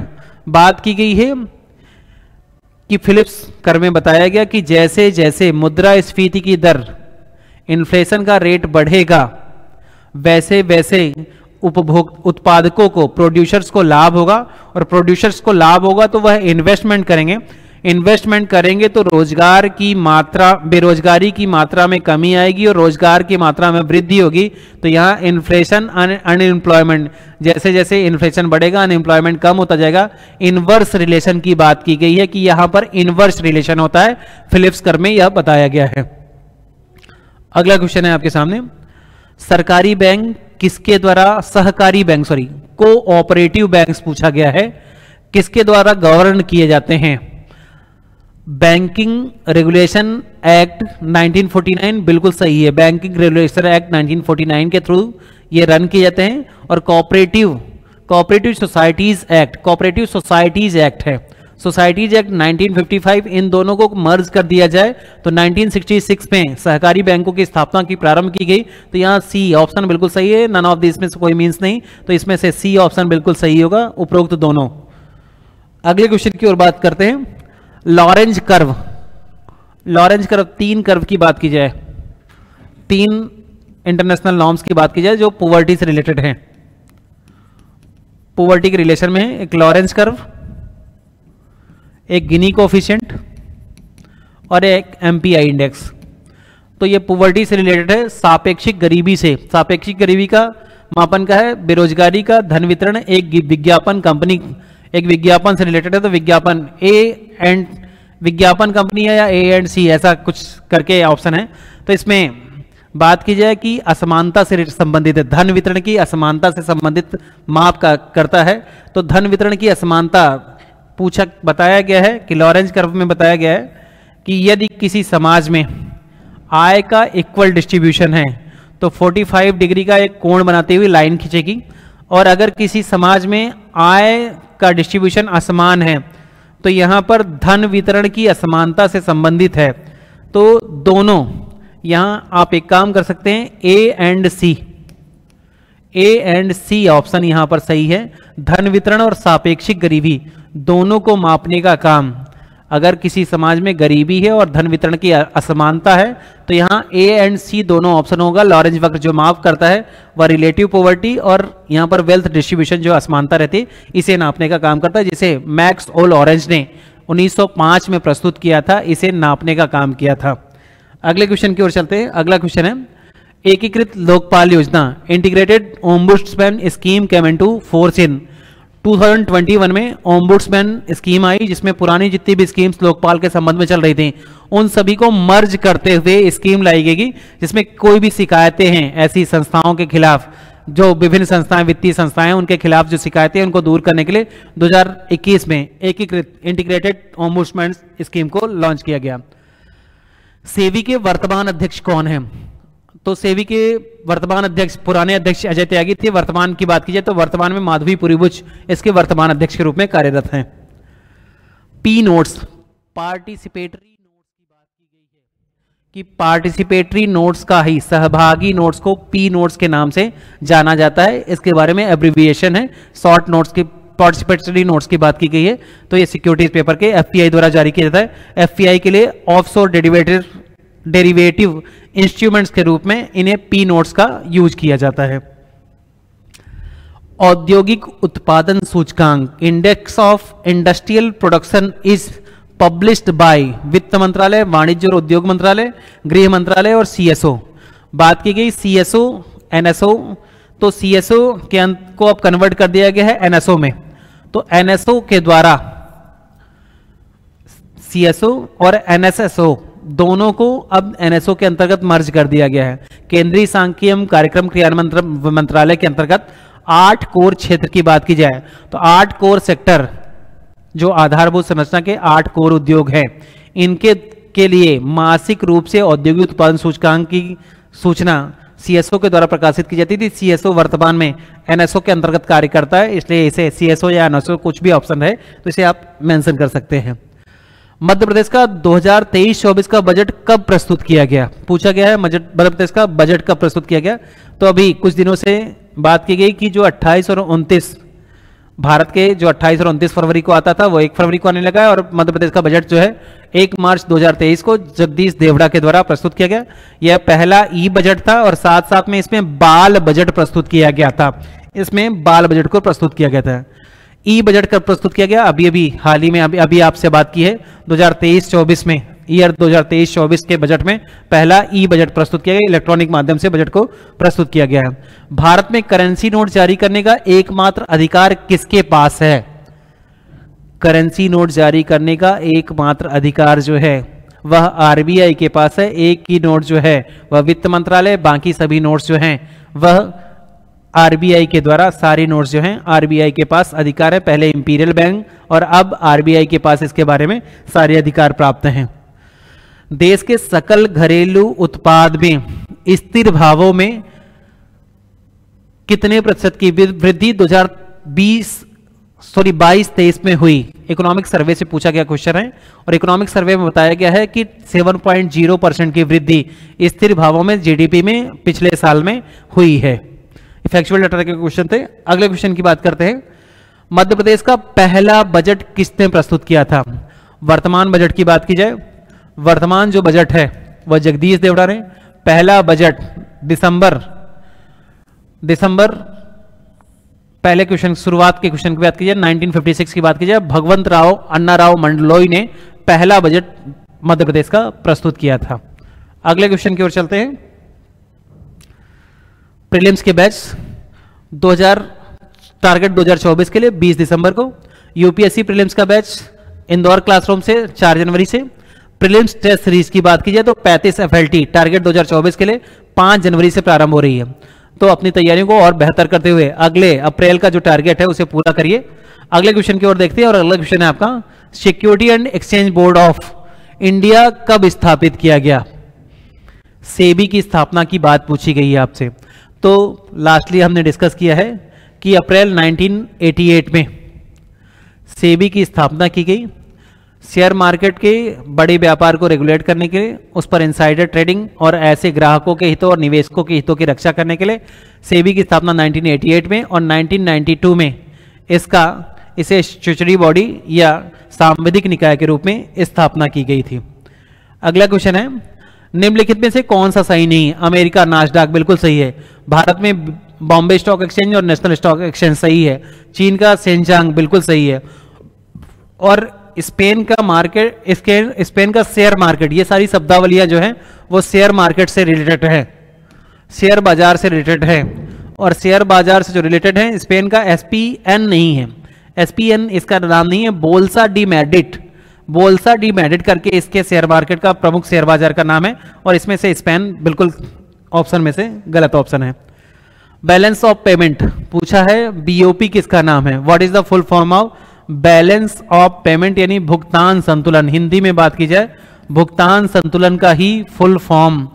बात की गई है कि फिलिप्स कर्व में बताया गया कि जैसे जैसे मुद्रास्फीति की दर, इन्फ्लेशन का रेट बढ़ेगा, वैसे वैसे उत्पादकों को, प्रोड्यूसर्स को लाभ होगा और प्रोड्यूसर्स को लाभ होगा तो वह इन्वेस्टमेंट करेंगे, इन्वेस्टमेंट करेंगे तो रोजगार की मात्रा, बेरोजगारी की मात्रा में कमी आएगी और रोजगार की मात्रा में वृद्धि होगी। तो यहाँ इन्फ्लेशन अनएम्प्लॉयमेंट, जैसे जैसे इन्फ्लेशन बढ़ेगा अनएम्प्लॉयमेंट कम होता जाएगा। इनवर्स रिलेशन की बात की गई है कि यहाँ पर इनवर्स रिलेशन होता है, फिलिप्स कर्व में यह बताया गया है। अगला क्वेश्चन है आपके सामने, सरकारी बैंक किसके द्वारा, सहकारी बैंक सॉरी कोऑपरेटिव बैंक्स पूछा गया है, किसके द्वारा गवर्न किए जाते हैं? बैंकिंग रेगुलेशन एक्ट 1949 बिल्कुल सही है, बैंकिंग रेगुलेशन एक्ट 1949 के थ्रू ये रन किए जाते हैं। और cooperative societies act, cooperative societies act है, सोसाइटीज एक्ट 1955, इन दोनों को मर्ज कर दिया जाए तो 1966 में सहकारी बैंकों की स्थापना की प्रारंभ की गई। तो यहाँ सी ऑप्शन बिल्कुल सही है, नन ऑफ दिस में से कोई मीन्स नहीं, तो इसमें से सी ऑप्शन बिल्कुल सही होगा, उपरोक्त दोनों। अगले क्वेश्चन की ओर बात करते हैं, Lorentz curve, Lorentz curve 3 curve की बात की जाए, 3 इंटरनेशनल नॉर्म्स की बात की जाए जो पॉवर्टी से रिलेटेड हैं, पॉवर्टी के रिलेशन में है, एक लॉरेंज कर्व, एक गिनी कोएफिशिएंट और एक MPI इंडेक्स। तो ये पॉवर्टी से रिलेटेड है, सापेक्षिक गरीबी से, सापेक्षिक गरीबी का मापन का है, बेरोजगारी का धन वितरण, एक विज्ञापन कंपनी, एक विज्ञापन से रिलेटेड है, तो विज्ञापन विज्ञापन कंपनी है या A&C ऐसा कुछ करके ऑप्शन है। तो इसमें बात की जाए कि असमानता से संबंधित है, धन वितरण की असमानता से संबंधित माप करता है। तो धन वितरण की असमानता बताया गया है कि लॉरेंज कर्व में बताया गया है कि यदि किसी समाज में आय का इक्वल डिस्ट्रीब्यूशन है तो 45 डिग्री का एक कोण बनाते हुए लाइन खींचेगी, और अगर किसी समाज में आय का डिस्ट्रीब्यूशन असमान है तो यहां पर धन वितरण की असमानता से संबंधित है। तो दोनों यहां आप एक काम कर सकते हैं, ए एंड सी ऑप्शन यहां पर सही है। धन वितरण और सापेक्षिक गरीबी दोनों को मापने का काम, अगर किसी समाज में गरीबी है और धन वितरण की असमानता है तो यहाँ ए एंड सी दोनों ऑप्शन होगा। लॉरेंज वक्र जो माप करता है वह रिलेटिव पॉवर्टी और यहाँ पर वेल्थ डिस्ट्रीब्यूशन जो असमानता रहती है इसे नापने का काम करता है, जिसे मैक्स ओ लॉरेंज ने 1905 में प्रस्तुत किया था, इसे नापने का काम किया था। अगले क्वेश्चन की ओर चलते हैं। अगला क्वेश्चन है, एकीकृत लोकपाल योजना integrated ombudsman scheme came into force in 2021 में ओम्बुड्समैन स्कीम आई, जिसमें पुरानी जितनी भी स्कीम्स लोकपाल के संबंध में चल रही थी उन सभी को मर्ज करते हुए स्कीम लाई गई, जिसमें कोई भी शिकायतें हैं ऐसी संस्थाओं के खिलाफ, जो विभिन्न संस्थाएं वित्तीय संस्थाएं उनके खिलाफ जो शिकायतें हैं उनको दूर करने के लिए 2021 में एकीकृत इंटीग्रेटेड ओम्बुड्समैन स्कीम को लॉन्च किया गया। सेबी के वर्तमान अध्यक्ष कौन हैं? तो सेबी के वर्तमान अध्यक्ष, पुराने अध्यक्ष अजय त्यागी थे। वर्तमान की बात की जाए तो वर्तमान में माधवी पुरीबुच इसके वर्तमान अध्यक्ष के रूप में कार्यरत हैं। पी नोट्स, पार्टिसिपेटरी नोट्स की बात की गई है कि पार्टिसिपेटरी नोट्स का ही, सहभागी नोट्स को पी नोट्स के नाम से जाना जाता है। इसके बारे में एब्रिविएशन है, शॉर्ट नोट्स की, पार्टिसिपेटरी नोट्स की बात की गई है। तो ये सिक्योरिटीज पेपर के एफपीआई द्वारा जारी किया जाता है। एफपीआई के लिए ऑफशोर डेरिवेटिव इंस्ट्रूमेंट्स के रूप में इन्हें पी नोट्स का यूज किया जाता है। औद्योगिक उत्पादन सूचकांक, index of industrial production is published by वित्त मंत्रालय, वाणिज्य और उद्योग मंत्रालय, गृह मंत्रालय और सीएसओ। बात की गई सीएसओ, एनएसओ, तो सीएसओ के अंत को अब कन्वर्ट कर दिया गया है एनएसओ में। तो एनएसओ के द्वारा सीएसओ और एनएसएसओ दोनों को अब एनएसओ के अंतर्गत मर्ज कर दिया गया है। केंद्रीय सांख्यिकी एवं कार्यक्रम क्रियान्वयन मंत्रालय के अंतर्गत 8 कोर क्षेत्र की बात की जाए तो 8 कोर सेक्टर, जो आधारभूत संरचना के 8 कोर उद्योग हैं, इनके के लिए मासिक रूप से औद्योगिक उत्पादन सूचकांक की सूचना सीएसओ के द्वारा प्रकाशित की जाती थी। सीएसओ वर्तमान में एनएसओ के अंतर्गत कार्य करता है, इसलिए इसे सीएसओ या एनएसओ कुछ भी ऑप्शन है तो इसे आप मेंशन कर सकते हैं। मध्य प्रदेश का 2023-24 का बजट कब प्रस्तुत किया गया? पूछा गया है मध्य प्रदेश का बजट कब प्रस्तुत किया गया। तो अभी कुछ दिनों से बात की गई कि जो 28 और 29 भारत के जो 28 और 29 फरवरी को आता था वो 1 फरवरी को आने लगा है, और मध्य प्रदेश का बजट जो है 1 मार्च 2023 को जगदीश देवड़ा के द्वारा प्रस्तुत किया गया। यह पहला ई बजट था और साथ साथ में इसमें बाल बजट प्रस्तुत किया गया था। इसमें बाल बजट को प्रस्तुत किया गया था। ई बजट कब प्रस्तुत किया गया? अभी हाल ही में अभी आपसे बात की है 2023-24 में, ईयर 2023-24 के बजट में पहला ई बजट प्रस्तुत किया गया। इलेक्ट्रॉनिक माध्यम से बजट को प्रस्तुत किया गया है। भारत में करेंसी नोट जारी करने का एकमात्र अधिकार किसके पास है? करेंसी नोट जारी करने का एकमात्र अधिकार जो है वह आरबीआई के पास है। एक की नोट जो है वह वित्त मंत्रालय, बाकी सभी नोट्स जो हैं वह आरबीआई के द्वारा, सारी नोट्स जो हैं आरबीआई के पास अधिकार है। पहले इंपीरियल बैंक और अब आरबीआई के पास इसके बारे में सारे अधिकार प्राप्त हैं। देश के सकल घरेलू उत्पाद में स्थिर भावों में कितने प्रतिशत की वृद्धि 2022-23 में हुई? इकोनॉमिक सर्वे से पूछा गया क्वेश्चन है, और इकोनॉमिक सर्वे में बताया गया है कि 7.0% की वृद्धि स्थिर भावों में जीडीपी में पिछले साल में हुई है। फैक्चुअल डाटा के क्वेश्चन थे। अगले क्वेश्चन की बात करते हैं। मध्य प्रदेश का पहला बजट किसने प्रस्तुत किया था? वर्तमान बजट की बात की जाए, वर्तमान जो बजट है वह जगदीश देवड़ा ने। पहला बजट दिसंबर पहले क्वेश्चन, शुरुआत के क्वेश्चन की बात की जाए 1956 की बात की जाए, भगवंत राव अन्ना राव मंडलोई ने पहला बजट मध्य प्रदेश का प्रस्तुत किया था। अगले क्वेश्चन की ओर चलते हैं। प्रीलिम्स के बैच 2000 टारगेट 2024 के लिए 20 दिसंबर को। यूपीएससी प्रीलिम्स का बैच इंदौर क्लासरूम से 4 जनवरी से। प्रीलिम्स टेस्ट सीरीज की बात की जाए तो 35 एफएलटी टारगेट 2024 के लिए 5 जनवरी से प्रारंभ हो रही है। तो अपनी तैयारियों को और बेहतर करते हुए अगले अप्रैल का जो टारगेट है उसे पूरा करिए। अगले क्वेश्चन की ओर देखते हैं, और अगला क्वेश्चन है आपका, security and exchange board of India कब स्थापित किया गया? सेबी की स्थापना की बात पूछी गई है आपसे। तो लास्टली हमने डिस्कस किया है कि अप्रैल 1988 में सेबी की स्थापना की गई। शेयर मार्केट के बड़े व्यापार को रेगुलेट करने के लिए, उस पर इनसाइडर ट्रेडिंग और ऐसे ग्राहकों के हितों और निवेशकों के हितों की रक्षा करने के लिए सेबी की स्थापना 1988 में, और 1992 में इसे स्टैट्यूटरी बॉडी या सांविधिक निकाय के रूप में स्थापना की गई थी। अगला क्वेश्चन है, निम्नलिखित में से कौन सा सही नहीं? अमेरिका नास्डैक बिल्कुल सही है। भारत में बॉम्बे स्टॉक एक्सचेंज और नेशनल स्टॉक एक्सचेंज सही है। चीन का सेंजांग बिल्कुल सही है। और स्पेन का मार्केट, स्पेन का शेयर मार्केट, ये सारी शब्दावलियां जो हैं वो शेयर मार्केट से रिलेटेड है। शेयर बाजार से रिलेटेड है, और शेयर बाजार से जो रिलेटेड है स्पेन का एसपीएन नहीं है, एसपीएन इसका नाम नहीं है, बोल्सा डी मैड्रिड, बोल्सा डी मैड्रिड करके इसके शेयर मार्केट का प्रमुख शेयर बाजार का नाम है, और इसमें से स्पेन बिल्कुल ऑप्शन में से गलत ऑप्शन है। बैलेंस ऑफ पेमेंट पूछा है, बीओपी किसका नाम है, what is the full form of balance of payment, यानी भुगतान संतुलन, हिंदी में बात की जाए भुगतान संतुलन का ही full form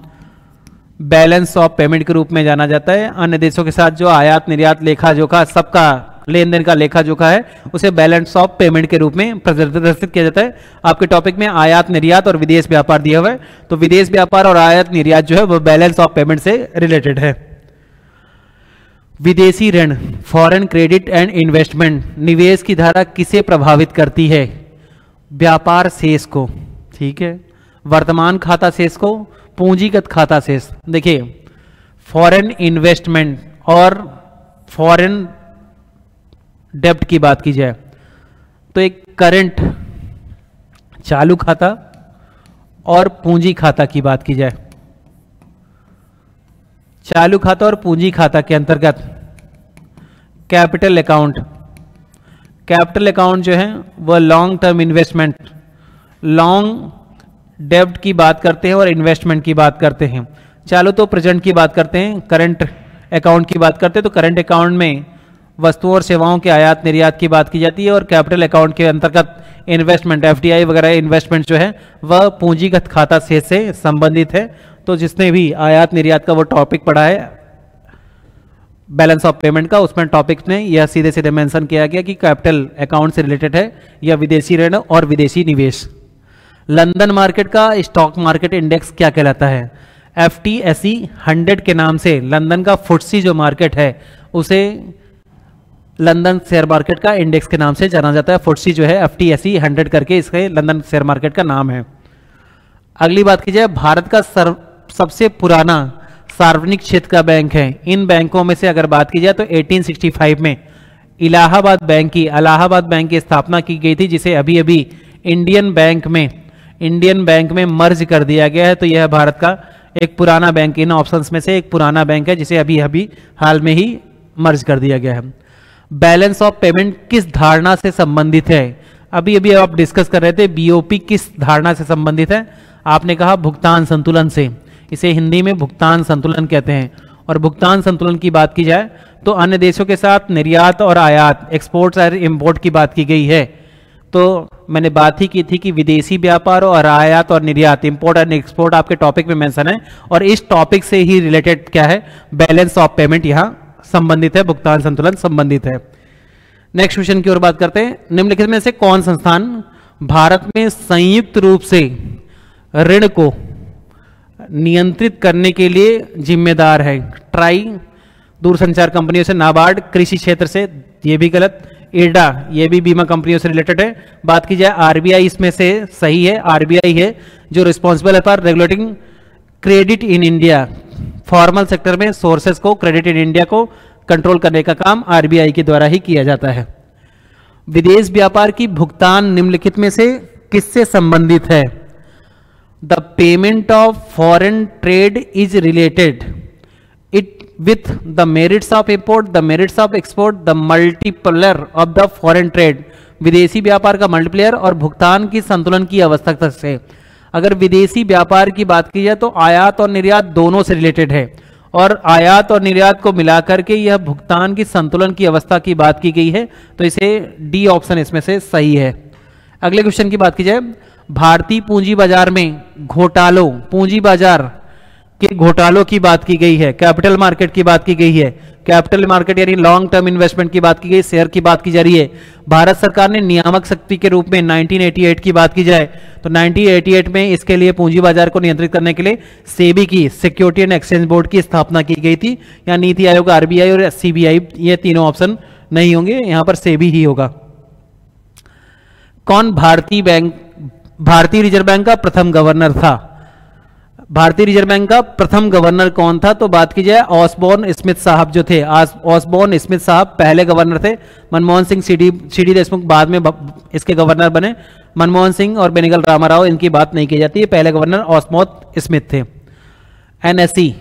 balance of payment के रूप में जाना जाता है। अन्य देशों के साथ जो आयात निर्यात लेखा जोखा सबका लेन देन का लेखा जोखा है उसे बैलेंस ऑफ पेमेंट के रूप में प्रदर्शित किया जाता है। आपके टॉपिक में आयात निर्यात और विदेश व्यापार दिया हुआ है, तो विदेश व्यापार और आयात निर्यात जो है वो बैलेंस ऑफ पेमेंट से रिलेटेड है। विदेशी ऋण, फॉरेन क्रेडिट एंड इन्वेस्टमेंट, निवेश की धारा किसे प्रभावित करती है, व्यापार शेष को, ठीक है, वर्तमान खाता शेष को, पूंजीगत खाता शेष। देखिए फॉरेन इन्वेस्टमेंट और फॉरेन डेब्ट की बात की जाए तो एक करंट चालू खाता और पूंजी खाता की बात की जाए, चालू खाता और पूंजी खाता के अंतर्गत कैपिटल अकाउंट, कैपिटल अकाउंट जो है वह लॉन्ग टर्म इन्वेस्टमेंट, लॉन्ग डेब्ट की बात करते हैं और इन्वेस्टमेंट की बात करते हैं। चालू तो प्रेजेंट की बात करते हैं, करंट अकाउंट की बात करते हैं तो करंट अकाउंट में वस्तुओं और सेवाओं के आयात निर्यात की बात की जाती है, और कैपिटल अकाउंट के अंतर्गत इन्वेस्टमेंट एफडीआई वगैरह इन्वेस्टमेंट जो है वह पूंजीगत खाता से संबंधित है। तो जिसने भी आयात निर्यात का वो टॉपिक पढ़ा है बैलेंस ऑफ पेमेंट का, उसमें टॉपिक में यह सीधे सीधे मेंशन किया गया कि कैपिटल अकाउंट से रिलेटेड है या विदेशी ऋण और विदेशी निवेश। लंदन मार्केट का स्टॉक मार्केट इंडेक्स क्या कहलाता है, FTSE 100 के नाम से लंदन का फुटसी जो मार्केट है उसे लंदन शेयर मार्केट का इंडेक्स के नाम से जाना जाता है। फुटसी जो है FTSE 100 करके इसके लंदन शेयर मार्केट का नाम है। अगली बात की जाए, भारत का सबसे पुराना सार्वजनिक क्षेत्र का बैंक है। इन बैंकों में से अगर बात की जाए तो 1865 में इलाहाबाद बैंक की स्थापना की गई थी, जिसे अभी अभी इंडियन बैंक में मर्ज कर दिया गया है। तो यह भारत का एक पुराना बैंक, इन ऑप्शंस में से एक पुराना बैंक है जिसे अभी अभी हाल में ही मर्ज कर दिया गया है। बैलेंस ऑफ पेमेंट किस धारणा से संबंधित है, अभी अभी आप डिस्कस कर रहे थे बीओपी किस धारणा से संबंधित है, आपने कहा भुगतान संतुलन से, इसे हिंदी में भुगतान संतुलन कहते हैं। और भुगतान संतुलन की बात की जाए तो अन्य देशों के साथ निर्यात और आयात, एक्सपोर्ट्स और इंपोर्ट की बात की गई है। तो मैंने बात ही की थी कि विदेशी व्यापार और आयात और निर्यात, इंपोर्ट और एक्सपोर्ट आपके टॉपिक में मेंशन है, और इस टॉपिक से ही रिलेटेड क्या है, बैलेंस ऑफ पेमेंट यहाँ संबंधित है, भुगतान संतुलन संबंधित है। नेक्स्ट क्वेश्चन की ओर बात करते हैं। निम्नलिखित में से कौन संस्थान भारत में संयुक्त रूप से ऋण को नियंत्रित करने के लिए जिम्मेदार है, ट्राई दूरसंचार कंपनियों से, नाबार्ड कृषि क्षेत्र से, ये भी गलत, इरडा ये भी बीमा कंपनियों से रिलेटेड है। बात की जाए आरबीआई इसमें से सही है, आरबीआई है जो रिस्पॉन्सिबल है for regulating credit in India, formal sector में सोर्सेस को, क्रेडिट इन इंडिया को कंट्रोल करने का काम आरबीआई के द्वारा ही किया जाता है। विदेश व्यापार की भुगतान निम्नलिखित में से किससे संबंधित है, the payment of foreign trade is related it with the merits of import, the merits of export, the multiplier of the foreign trade, विदेशी व्यापार का मल्टीप्लेयर और भुगतान की संतुलन की आवश्यकता से। अगर विदेशी व्यापार की बात की जाए तो आयात और निर्यात दोनों से रिलेटेड है, और आयात और निर्यात को मिलाकर के यह भुगतान की संतुलन की अवस्था की बात की गई है, तो इसे डी ऑप्शन इसमें से सही है। अगले क्वेश्चन की बात की जाए, भारतीय पूंजी बाजार में घोटालों, पूंजी बाजार के घोटालों की बात की गई है, कैपिटल मार्केट की बात की गई है, कैपिटल मार्केट यानी लॉन्ग टर्म इन्वेस्टमेंट की बात की गई, शेयर की बात की जा रही है। भारत सरकार ने नियामक शक्ति के रूप में 1988 की बात की जाए तो 1988 में इसके लिए पूंजी बाजार को नियंत्रित करने के लिए सेबी की, सिक्योरिटी एंड एक्सचेंज बोर्ड की स्थापना की गई थी। यहाँ नीति आयोग, आरबीआई और सीबीआई ये तीनों ऑप्शन नहीं होंगे, यहाँ पर सेबी ही होगा। कौन भारतीय रिजर्व बैंक का प्रथम गवर्नर था, भारतीय रिजर्व बैंक का प्रथम गवर्नर कौन था, तो बात की जाए ऑसबोर्न स्मिथ साहब जो थे, ऑसबोर्न स्मिथ साहब पहले गवर्नर थे। मनमोहन सिंह सीडी देशमुख बाद में इसके गवर्नर बने। मनमोहन सिंह और बेनिगल रामाराव इनकी बात नहीं की जाती है, पहले गवर्नर ऑसबोर्न स्मिथ थे। एनएसई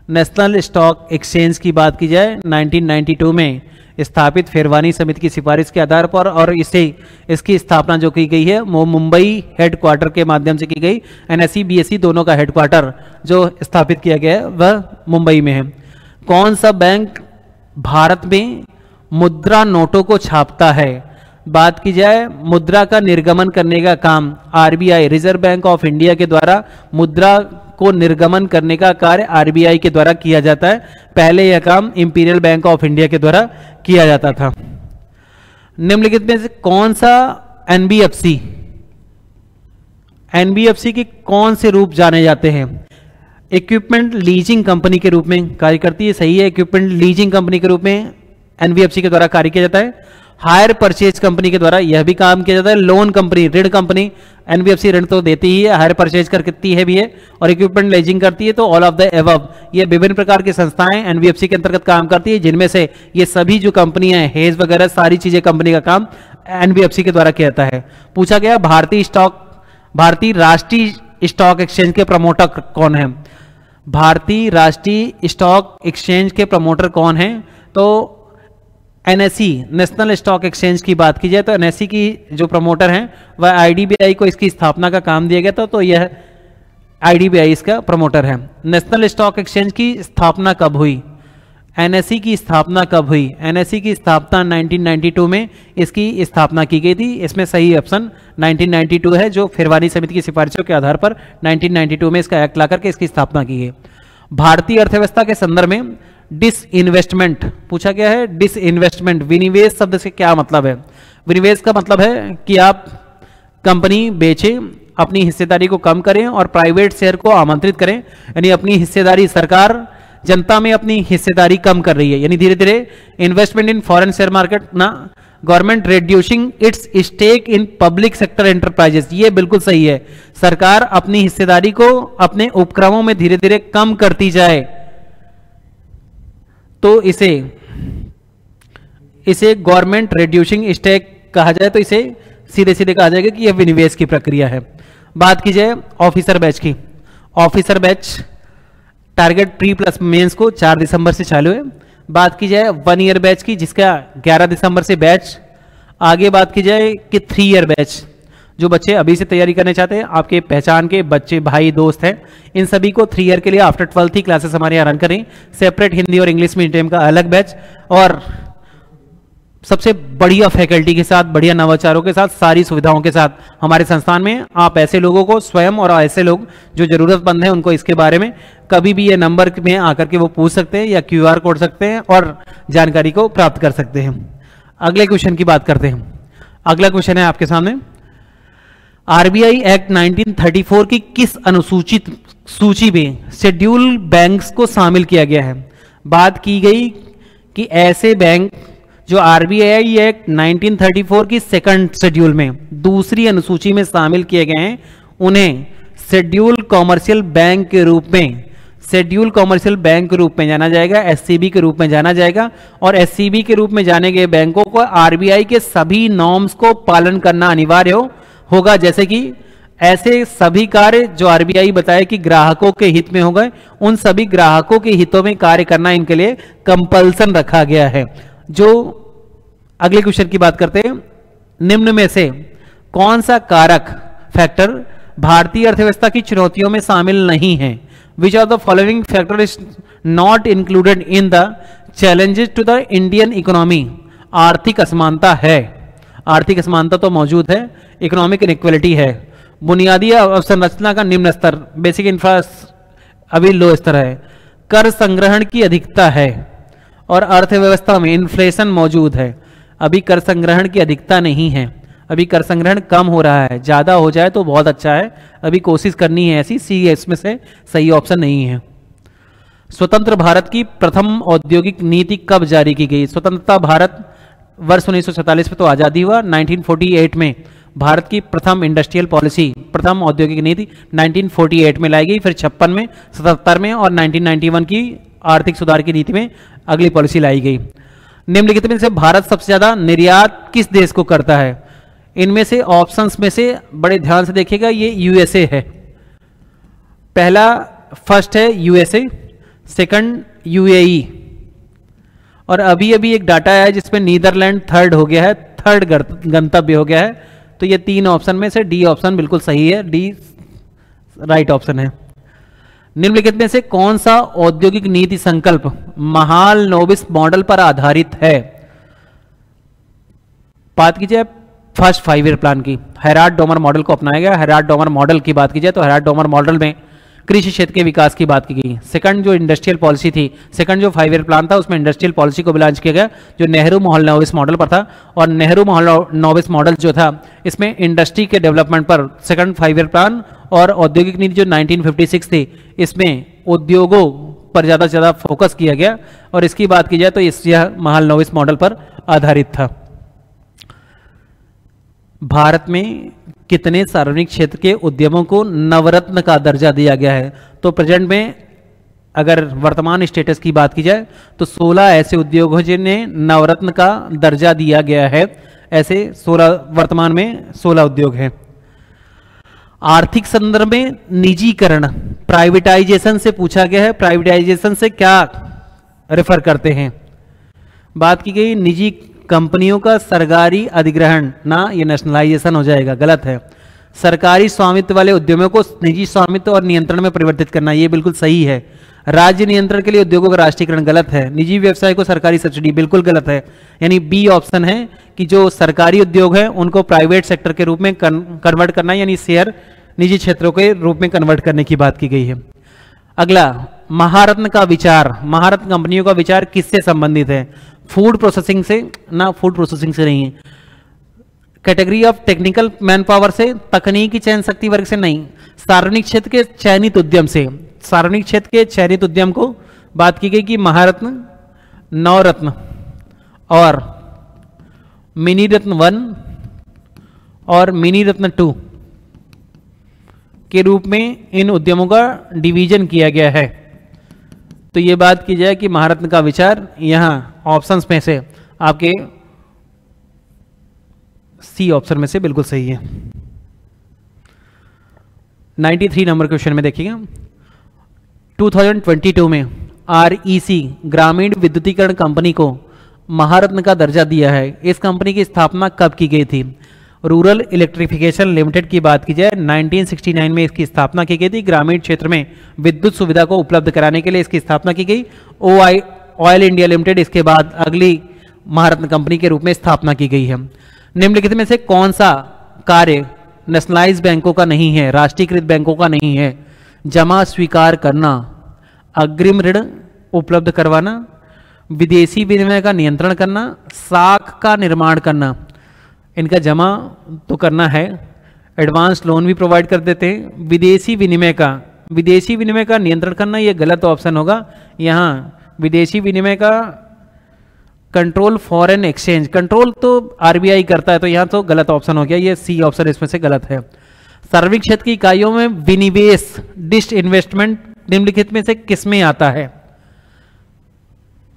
नेशनल स्टॉक एक्सचेंज की बात की जाए 1992 में स्थापित फेरवानी समिति की सिफारिश के आधार पर, और इसकी स्थापना जो की गई है वो मुंबई हेडक्वार्टर के माध्यम से की गई। एनएसई बीएसई दोनों का हेडक्वार्टर जो स्थापित किया गया है वह मुंबई में है। कौन सा बैंक भारत में मुद्रा नोटों को छापता है? बात की जाए मुद्रा का निर्गमन करने का काम RBI reserve bank of India के द्वारा मुद्रा को निर्गमन करने का कार्य आरबीआई के द्वारा किया जाता है। पहले यह काम इंपीरियल बैंक ऑफ इंडिया के द्वारा किया जाता था। निम्नलिखित में से कौन सा एनबीएफसी के कौन से रूप जाने जाते हैं? इक्विपमेंट लीजिंग कंपनी के रूप में कार्य करती है, सही है। इक्विपमेंट लीजिंग कंपनी के रूप में एनबीएफसी के द्वारा कार्य किया जाता है। हायर परचेज कंपनी के द्वारा यह भी काम किया जाता है। लोन कंपनी, ऋण कंपनी, एनबीएफसी ऋण तो देती ही है, हायर परचेज करती है भी है, और इक्विपमेंट लीजिंग करती है। तो ऑल ऑफ द एबव ये विभिन्न प्रकार की संस्थाएं एनबीएफसी के अंतर्गत काम करती है, जिनमें से ये सभी जो कंपनियां हैं, हेज वगैरह सारी चीजें कंपनी का काम एनबीएफसी के द्वारा किया जाता है। पूछा गया भारतीय राष्ट्रीय स्टॉक एक्सचेंज के प्रमोटर कौन है? भारतीय राष्ट्रीय स्टॉक एक्सचेंज के प्रमोटर कौन है? तो एनएसई नेशनल स्टॉक एक्सचेंज की बात की जाए तो एनएसई की जो प्रमोटर हैं वह आईडीबीआई को इसकी स्थापना का काम दिया गया था, तो यह आईडीबीआई इसका प्रमोटर है। नेशनल स्टॉक एक्सचेंज की स्थापना कब हुई? एनएसई की स्थापना कब हुई? एनएसई की स्थापना 1992 में इसकी स्थापना की गई थी। इसमें सही ऑप्शन 1992 है, जो फेरवानी समिति की सिफारिशों के आधार पर 1992 में इसका एक्ट ला करके इसकी स्थापना की गई। भारतीय अर्थव्यवस्था के संदर्भ में डिसइन्वेस्टमेंट पूछा गया है। डिसइन्वेस्टमेंट, विनिवेश शब्द से क्या मतलब है? विनिवेश का मतलब है कि आप कंपनी बेचें, अपनी हिस्सेदारी को कम करें और प्राइवेट शेयर को आमंत्रित करें, यानी अपनी हिस्सेदारी, सरकार जनता में अपनी हिस्सेदारी कम कर रही है, यानी धीरे धीरे investment in foreign share market ना, government reducing its stake in public sector enterprises, ये बिल्कुल सही है। सरकार अपनी हिस्सेदारी को अपने उपक्रमों में धीरे धीरे कम करती जाए, तो इसे गवर्नमेंट रिड्यूसिंग स्टेक कहा जाए, तो इसे सीधे सीधे कहा जाएगा कि यह विनिवेश की प्रक्रिया है। बात की जाए ऑफिसर बैच की। Officer batch target pre plus mains को 4 दिसंबर से चालू है। बात की जाए 1 ईयर बैच की, जिसका 11 दिसंबर से बैच। आगे बात की जाए कि 3 ईयर बैच, जो बच्चे अभी से तैयारी करना चाहते हैं, आपके पहचान के बच्चे, भाई, दोस्त हैं, इन सभी को 3 ईयर के लिए आफ्टर 12th ही क्लासेस हमारे यहाँ रन करें। सेपरेट हिंदी और इंग्लिश मीडियम का अलग बैच, और सबसे बढ़िया फैकल्टी के साथ, बढ़िया नवाचारों के साथ, सारी सुविधाओं के साथ हमारे संस्थान में आप ऐसे लोगों को स्वयं और ऐसे लोग जो जरूरतमंद हैं उनको इसके बारे में कभी भी ये नंबर में आकर के वो पूछ सकते हैं या QR कोड सकते हैं और जानकारी को प्राप्त कर सकते हैं। अगले क्वेश्चन की बात करते हैं। अगला क्वेश्चन है आपके सामने, आरबीआई एक्ट 1934 की किस अनुसूचित सूची में शेड्यूल बैंक्स को शामिल किया गया है? बात की गई कि ऐसे बैंक जो आरबीआई एक्ट 1934 की सेकंड शेड्यूल में, दूसरी अनुसूची में शामिल किए गए हैं, उन्हें शेड्यूल कॉमर्शियल बैंक के रूप में, शेड्यूल कॉमर्शियल बैंक के रूप में जाना जाएगा, एससीबी के रूप में जाना जाएगा। और एससीबी के रूप में जाने गए बैंकों को आरबीआई के सभी नॉर्म्स को पालन करना अनिवार्य होगा, जैसे कि ऐसे सभी कार्य जो आरबीआई बताए कि ग्राहकों के हित में हो गए, उन सभी ग्राहकों के हितों में कार्य करना इनके लिए कंपल्सन रखा गया है। जो अगले क्वेश्चन की बात करते हैं, निम्न में से कौन सा कारक फैक्टर भारतीय अर्थव्यवस्था की चुनौतियों में शामिल नहीं है? Which of the following factor is not included in the challenges to the Indian economy? आर्थिक असमानता है, आर्थिक असमानता तो मौजूद है, इकोनॉमिक इनइक्वालिटी है, बुनियादी अवसंरचना का निम्न स्तर, बेसिक इंफ्रास्ट्रक्चर अभी लो स्तर है, कर संग्रहण की अधिकता है, और अर्थव्यवस्था में इन्फ्लेशन मौजूद है। अभी कर संग्रहण की अधिकता नहीं है, अभी कर संग्रहण कम हो रहा है, ज्यादा हो जाए तो बहुत अच्छा है, अभी कोशिश करनी है ऐसी। सी इसमें से सही ऑप्शन नहीं है। स्वतंत्र भारत की प्रथम औद्योगिक नीति कब जारी की गई? स्वतंत्रता भारत वर्ष 1947 में तो आजादी हुआ, 1948 में भारत की प्रथम इंडस्ट्रियल पॉलिसी, प्रथम औद्योगिक नीति 1948 में लाई गई, फिर 56 में, 77 में और 1991 की आर्थिक सुधार की नीति में अगली पॉलिसी लाई गई। निम्नलिखित में से भारत सबसे ज्यादा निर्यात किस देश को करता है? इनमें से ऑप्शंस में से बड़े ध्यान से देखिएगा, ये यूएसए है, पहला फर्स्ट है यूएसए, सेकंड यूएई, और अभी अभी एक डाटा आया जिसमें नीदरलैंड थर्ड हो गया है, थर्ड गंतव्य हो गया है। तो ये 3 ऑप्शन में से डी ऑप्शन बिल्कुल सही है, डी राइट ऑप्शन है। निम्नलिखित में से कौन सा औद्योगिक नीति संकल्प महालनोबिस मॉडल पर आधारित है? बात कीजिए फर्स्ट 5 ईयर प्लान की, हेराल्ड डोमर मॉडल को अपनाया गया। हेराल्ड डोमर मॉडल की बात की जाए तो हेराल्ड डोमर मॉडल में कृषि क्षेत्र के विकास की बात की गई। सेकंड जो इंडस्ट्रियल पॉलिसी थी, सेकंड जो 5 ईयर प्लान था उसमें इंडस्ट्रियल पॉलिसी को लॉन्च किया गया जो नेहरू मोहलनोबिस मॉडल पर था। और नेहरू मोहलनोबिस मॉडल जो था इसमें इंडस्ट्री के डेवलपमेंट पर सेकंड 5 ईयर प्लान, और औद्योगिक नीति जो 1956 थी इसमें उद्योगों पर ज़्यादा से ज़्यादा फोकस किया गया। और इसकी बात की जाए तो यह मोहलनोबिस मॉडल पर आधारित था। भारत में कितने सार्वजनिक क्षेत्र के उद्यमों को नवरत्न का दर्जा दिया गया है? तो प्रेजेंट में अगर वर्तमान स्टेटस की बात की जाए तो 16 ऐसे उद्योग हैं जिन्हें नवरत्न का दर्जा दिया गया है। ऐसे 16 वर्तमान में 16 उद्योग हैं। आर्थिक संदर्भ में निजीकरण, प्राइवेटाइजेशन से पूछा गया है। प्राइवेटाइजेशन से क्या रेफर करते हैं? बात की गई निजी कंपनियों का सरकारी अधिग्रहण, ना ये नेशनलाइजेशन हो जाएगा, गलत है। सरकारी स्वामित्व वाले उद्यमों को निजी स्वामित्व और नियंत्रण में परिवर्तित करना, ये बिल्कुल सही है। राज्य नियंत्रण के लिए उद्योगों का राष्ट्रीयकरण, गलत है। निजी व्यवसाय को सरकारी सब्सिडी, बिल्कुल गलत है। यानी बी ऑप्शन है कि जो सरकारी उद्योग है उनको प्राइवेट सेक्टर के रूप में कन्वर्ट करना, यानी शेयर निजी क्षेत्रों के रूप में कन्वर्ट करने की बात की गई है। अगला, महारत्न का विचार, महारत्न कंपनियों का विचार किससे संबंधित है? फूड प्रोसेसिंग से, ना फूड प्रोसेसिंग से नहीं है। Category of technical man power से, तकनीकी चयन शक्ति वर्ग से नहीं। सार्वजनिक क्षेत्र के चयनित उद्यम से, सार्वजनिक क्षेत्र के चयनित उद्यम को बात की गई कि महारत्न, नवरत्न और मिनी रत्न 1 और मिनी रत्न 2 के रूप में इन उद्यमों का डिवीजन किया गया है। तो ये बात की जाए कि महारत्न का विचार यहां ऑप्शंस में से आपके सी ऑप्शन में से बिल्कुल सही है। 93 नंबर क्वेश्चन में देखिएगा, 2022 में REC ग्रामीण विद्युतीकरण कंपनी को महारत्न का दर्जा दिया है। इस कंपनी की स्थापना कब की गई थी? रूरल इलेक्ट्रिफिकेशन लिमिटेड की बात की जाए 1969 में इसकी स्थापना की गई थी। ग्रामीण क्षेत्र में विद्युत सुविधा को उपलब्ध कराने के लिए इसकी स्थापना की गई। ऑयल इंडिया लिमिटेड इसके बाद अगली महारत्न कंपनी के रूप में स्थापना की गई है। निम्नलिखित में से कौन सा कार्य नेशनलाइज्ड बैंकों का नहीं है, राष्ट्रीयकृत बैंकों का नहीं है? जमा स्वीकार करना, अग्रिम ऋण उपलब्ध करवाना, विदेशी विनिमय का नियंत्रण करना, साख का निर्माण करना। इनका जमा तो करना है, एडवांस लोन भी प्रोवाइड कर देते हैं। विदेशी विनिमय का नियंत्रण करना, ये गलत ऑप्शन होगा। यहाँ विदेशी विनिमय का कंट्रोल फॉरेन एक्सचेंज, कंट्रोल तो आरबीआई करता है, तो यहाँ तो गलत ऑप्शन हो गया, ये सी ऑप्शन इसमें से गलत है। सार्वजनिक क्षेत्र की इकाइयों में विनिवेश, डिसइन्वेस्टमेंट निम्नलिखित में से किसमें आता है?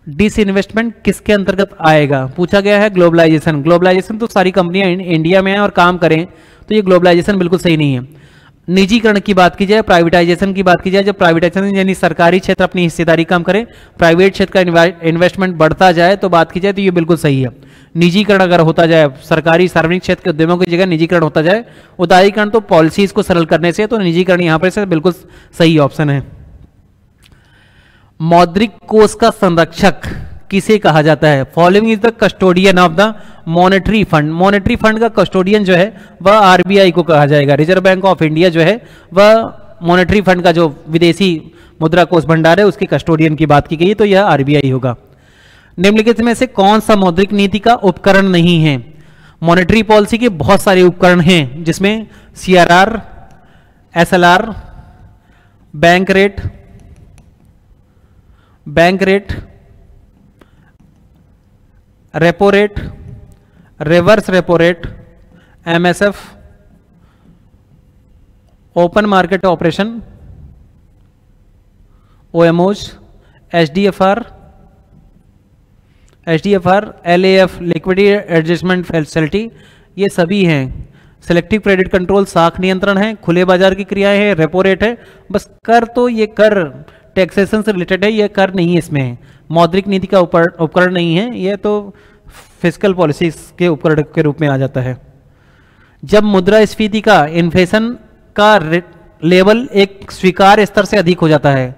डिसइन्वेस्टमेंट किसके अंतर्गत आएगा? पूछा गया है ग्लोबलाइजेशन। ग्लोबलाइजेशन तो सारी कंपनियां इंडिया में हैं और काम करें, तो ये ग्लोबलाइजेशन बिल्कुल सही नहीं है। निजीकरण की बात की जाए, प्राइवेटाइजेशन की बात की जाए, जब प्राइवेटाइजेशन यानी सरकारी क्षेत्र अपनी हिस्सेदारी कम करे, प्राइवेट क्षेत्र का इन्वेस्टमेंट बढ़ता जाए, तो बात की जाए तो ये बिल्कुल सही है। निजीकरण अगर होता जाए, सरकारी सार्वजनिक क्षेत्र के उद्यमों की जगह निजीकरण होता जाए, उदारीकरण तो पॉलिसीज को सरल करने से, तो निजीकरण यहाँ पर से बिल्कुल सही ऑप्शन है। मौद्रिक कोष का संरक्षक किसे कहा जाता है? Following is the custodian of the monetary fund. Monetary fund का कस्टोडियन जो है वह आरबीआई को कहा जाएगा। रिजर्व बैंक ऑफ इंडिया जो है वह मॉनेटरी फंड का जो विदेशी मुद्रा कोष भंडार है उसकी कस्टोडियन की बात की गई, तो यह आरबीआई होगा। निम्नलिखित में से कौन सा मौद्रिक नीति का उपकरण नहीं है? मॉनेटरी पॉलिसी के बहुत सारे उपकरण हैं जिसमें CRR, SLR, bank rate, repo rate, reverse repo rate, MSF, open market operation, OMOs, HDFR, LAF liquidity adjustment facility, ये सभी हैं। सेलेक्टिव क्रेडिट कंट्रोल साख नियंत्रण है, खुले बाजार की क्रियाएं हैं, रेपो रेट है। बस कर तो ये कर टैक्सेशन से रिलेटेड है, यह कर नहीं है, इसमें है, मौद्रिक नीति का उपकरण नहीं है, यह तो फिस्कल पॉलिसीज के उपकरण के रूप में आ जाता है। जब मुद्रास्फीति का इन्फ्लेशन का लेवल एक स्वीकार्य स्तर से अधिक हो जाता है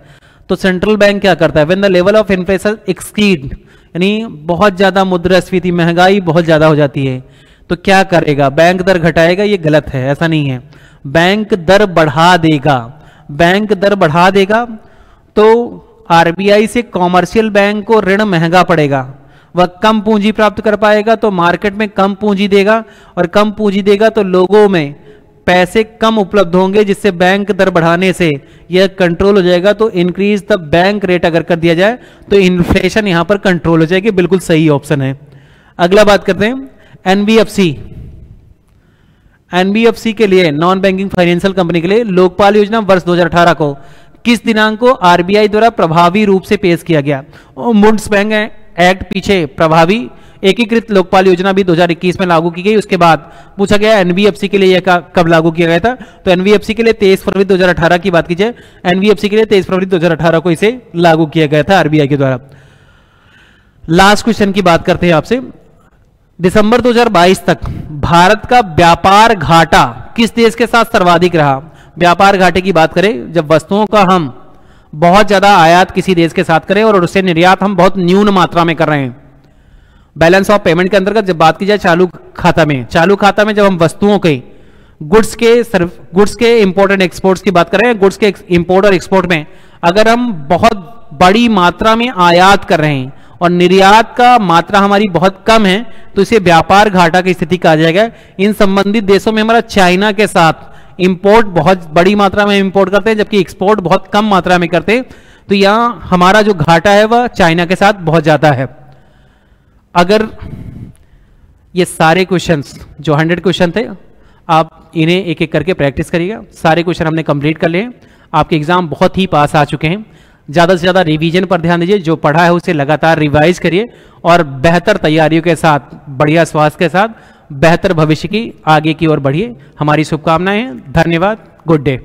तो सेंट्रल बैंक क्या करता है, when the level of inflation exceed, यानी बहुत ज्यादा मुद्रास्फीति, महंगाई बहुत ज्यादा हो जाती है, तो क्या करेगा, बैंक दर घटाएगा। ये गलत है, ऐसा नहीं है, बैंक दर बढ़ा देगा। बैंक दर बढ़ा देगा तो आरबीआई से कॉमर्शियल बैंक को ऋण महंगा पड़ेगा, वह कम पूंजी प्राप्त कर पाएगा, तो मार्केट में कम पूंजी देगा, और कम पूंजी देगा तो लोगों में पैसे कम उपलब्ध होंगे, जिससे बैंक दर बढ़ाने से यह कंट्रोल हो जाएगा। तो इंक्रीज द बैंक रेट अगर कर दिया जाए तो इन्फ्लेशन यहां पर कंट्रोल हो जाएगी, बिल्कुल सही ऑप्शन है। अगला बात करते हैं एनबीएफसी। एनबीएफसी के लिए, नॉन बैंकिंग फाइनेंशियल कंपनी के लिए, लोकपाल योजना वर्ष 2018 को किस दिनांक को आरबीआई द्वारा प्रभावी रूप से पेश किया गया। मुंड्स बैंक एक्ट पीछे प्रभावी एकीकृत लोकपाल योजना भी 2021 में लागू की गई। उसके बाद पूछा गया एनबीएफसी के लिए यह कब लागू किया गया था, तो एनबीएफसी के लिए 23 फरवरी 2018 की बात कीजिए, एनबीएफसी के लिए 23 फरवरी 2018 को इसे लागू किया गया था आरबीआई के द्वारा। लास्ट क्वेश्चन की बात करते हैं आपसे, दिसंबर 2022 तक भारत का व्यापार घाटा किस देश के साथ सर्वाधिक रहा। व्यापार घाटे की बात करें, जब वस्तुओं का हम बहुत ज्यादा आयात किसी देश के साथ करें और उससे निर्यात हम बहुत न्यून मात्रा में कर रहे हैं। बैलेंस ऑफ पेमेंट के अंतर्गत जब बात की जाए चालू खाता में, चालू खाता में जब हम वस्तुओं के गुड्स के इंपोर्ट एंड एक्सपोर्ट्स की बात करें, गुड्स के इंपोर्ट और एक्सपोर्ट में अगर हम बहुत बड़ी मात्रा में आयात कर रहे हैं और निर्यात का मात्रा हमारी बहुत कम है, तो इसे व्यापार घाटा की स्थिति कहा जाएगा। इन संबंधित देशों में हमारा चाइना के साथ इंपोर्ट बहुत बड़ी मात्रा में इंपोर्ट करते हैं, जबकि एक्सपोर्ट बहुत कम मात्रा में करते हैं, तो यहां हमारा जो घाटा है वह चाइना के साथ बहुत ज्यादा है। अगर ये सारे क्वेश्चंस जो 100 क्वेश्चन थे, आप इन्हें एक एक करके प्रैक्टिस करिएगा। सारे क्वेश्चन हमने कंप्लीट कर लिए, आपके एग्जाम बहुत ही पास आ चुके हैं। ज़्यादा से ज़्यादा रिवीजन पर ध्यान दीजिए, जो पढ़ा है उसे लगातार रिवाइज करिए और बेहतर तैयारियों के साथ, बढ़िया स्वास्थ्य के साथ बेहतर भविष्य की आगे की ओर बढ़िए। हमारी शुभकामनाएं हैं। धन्यवाद। Good day.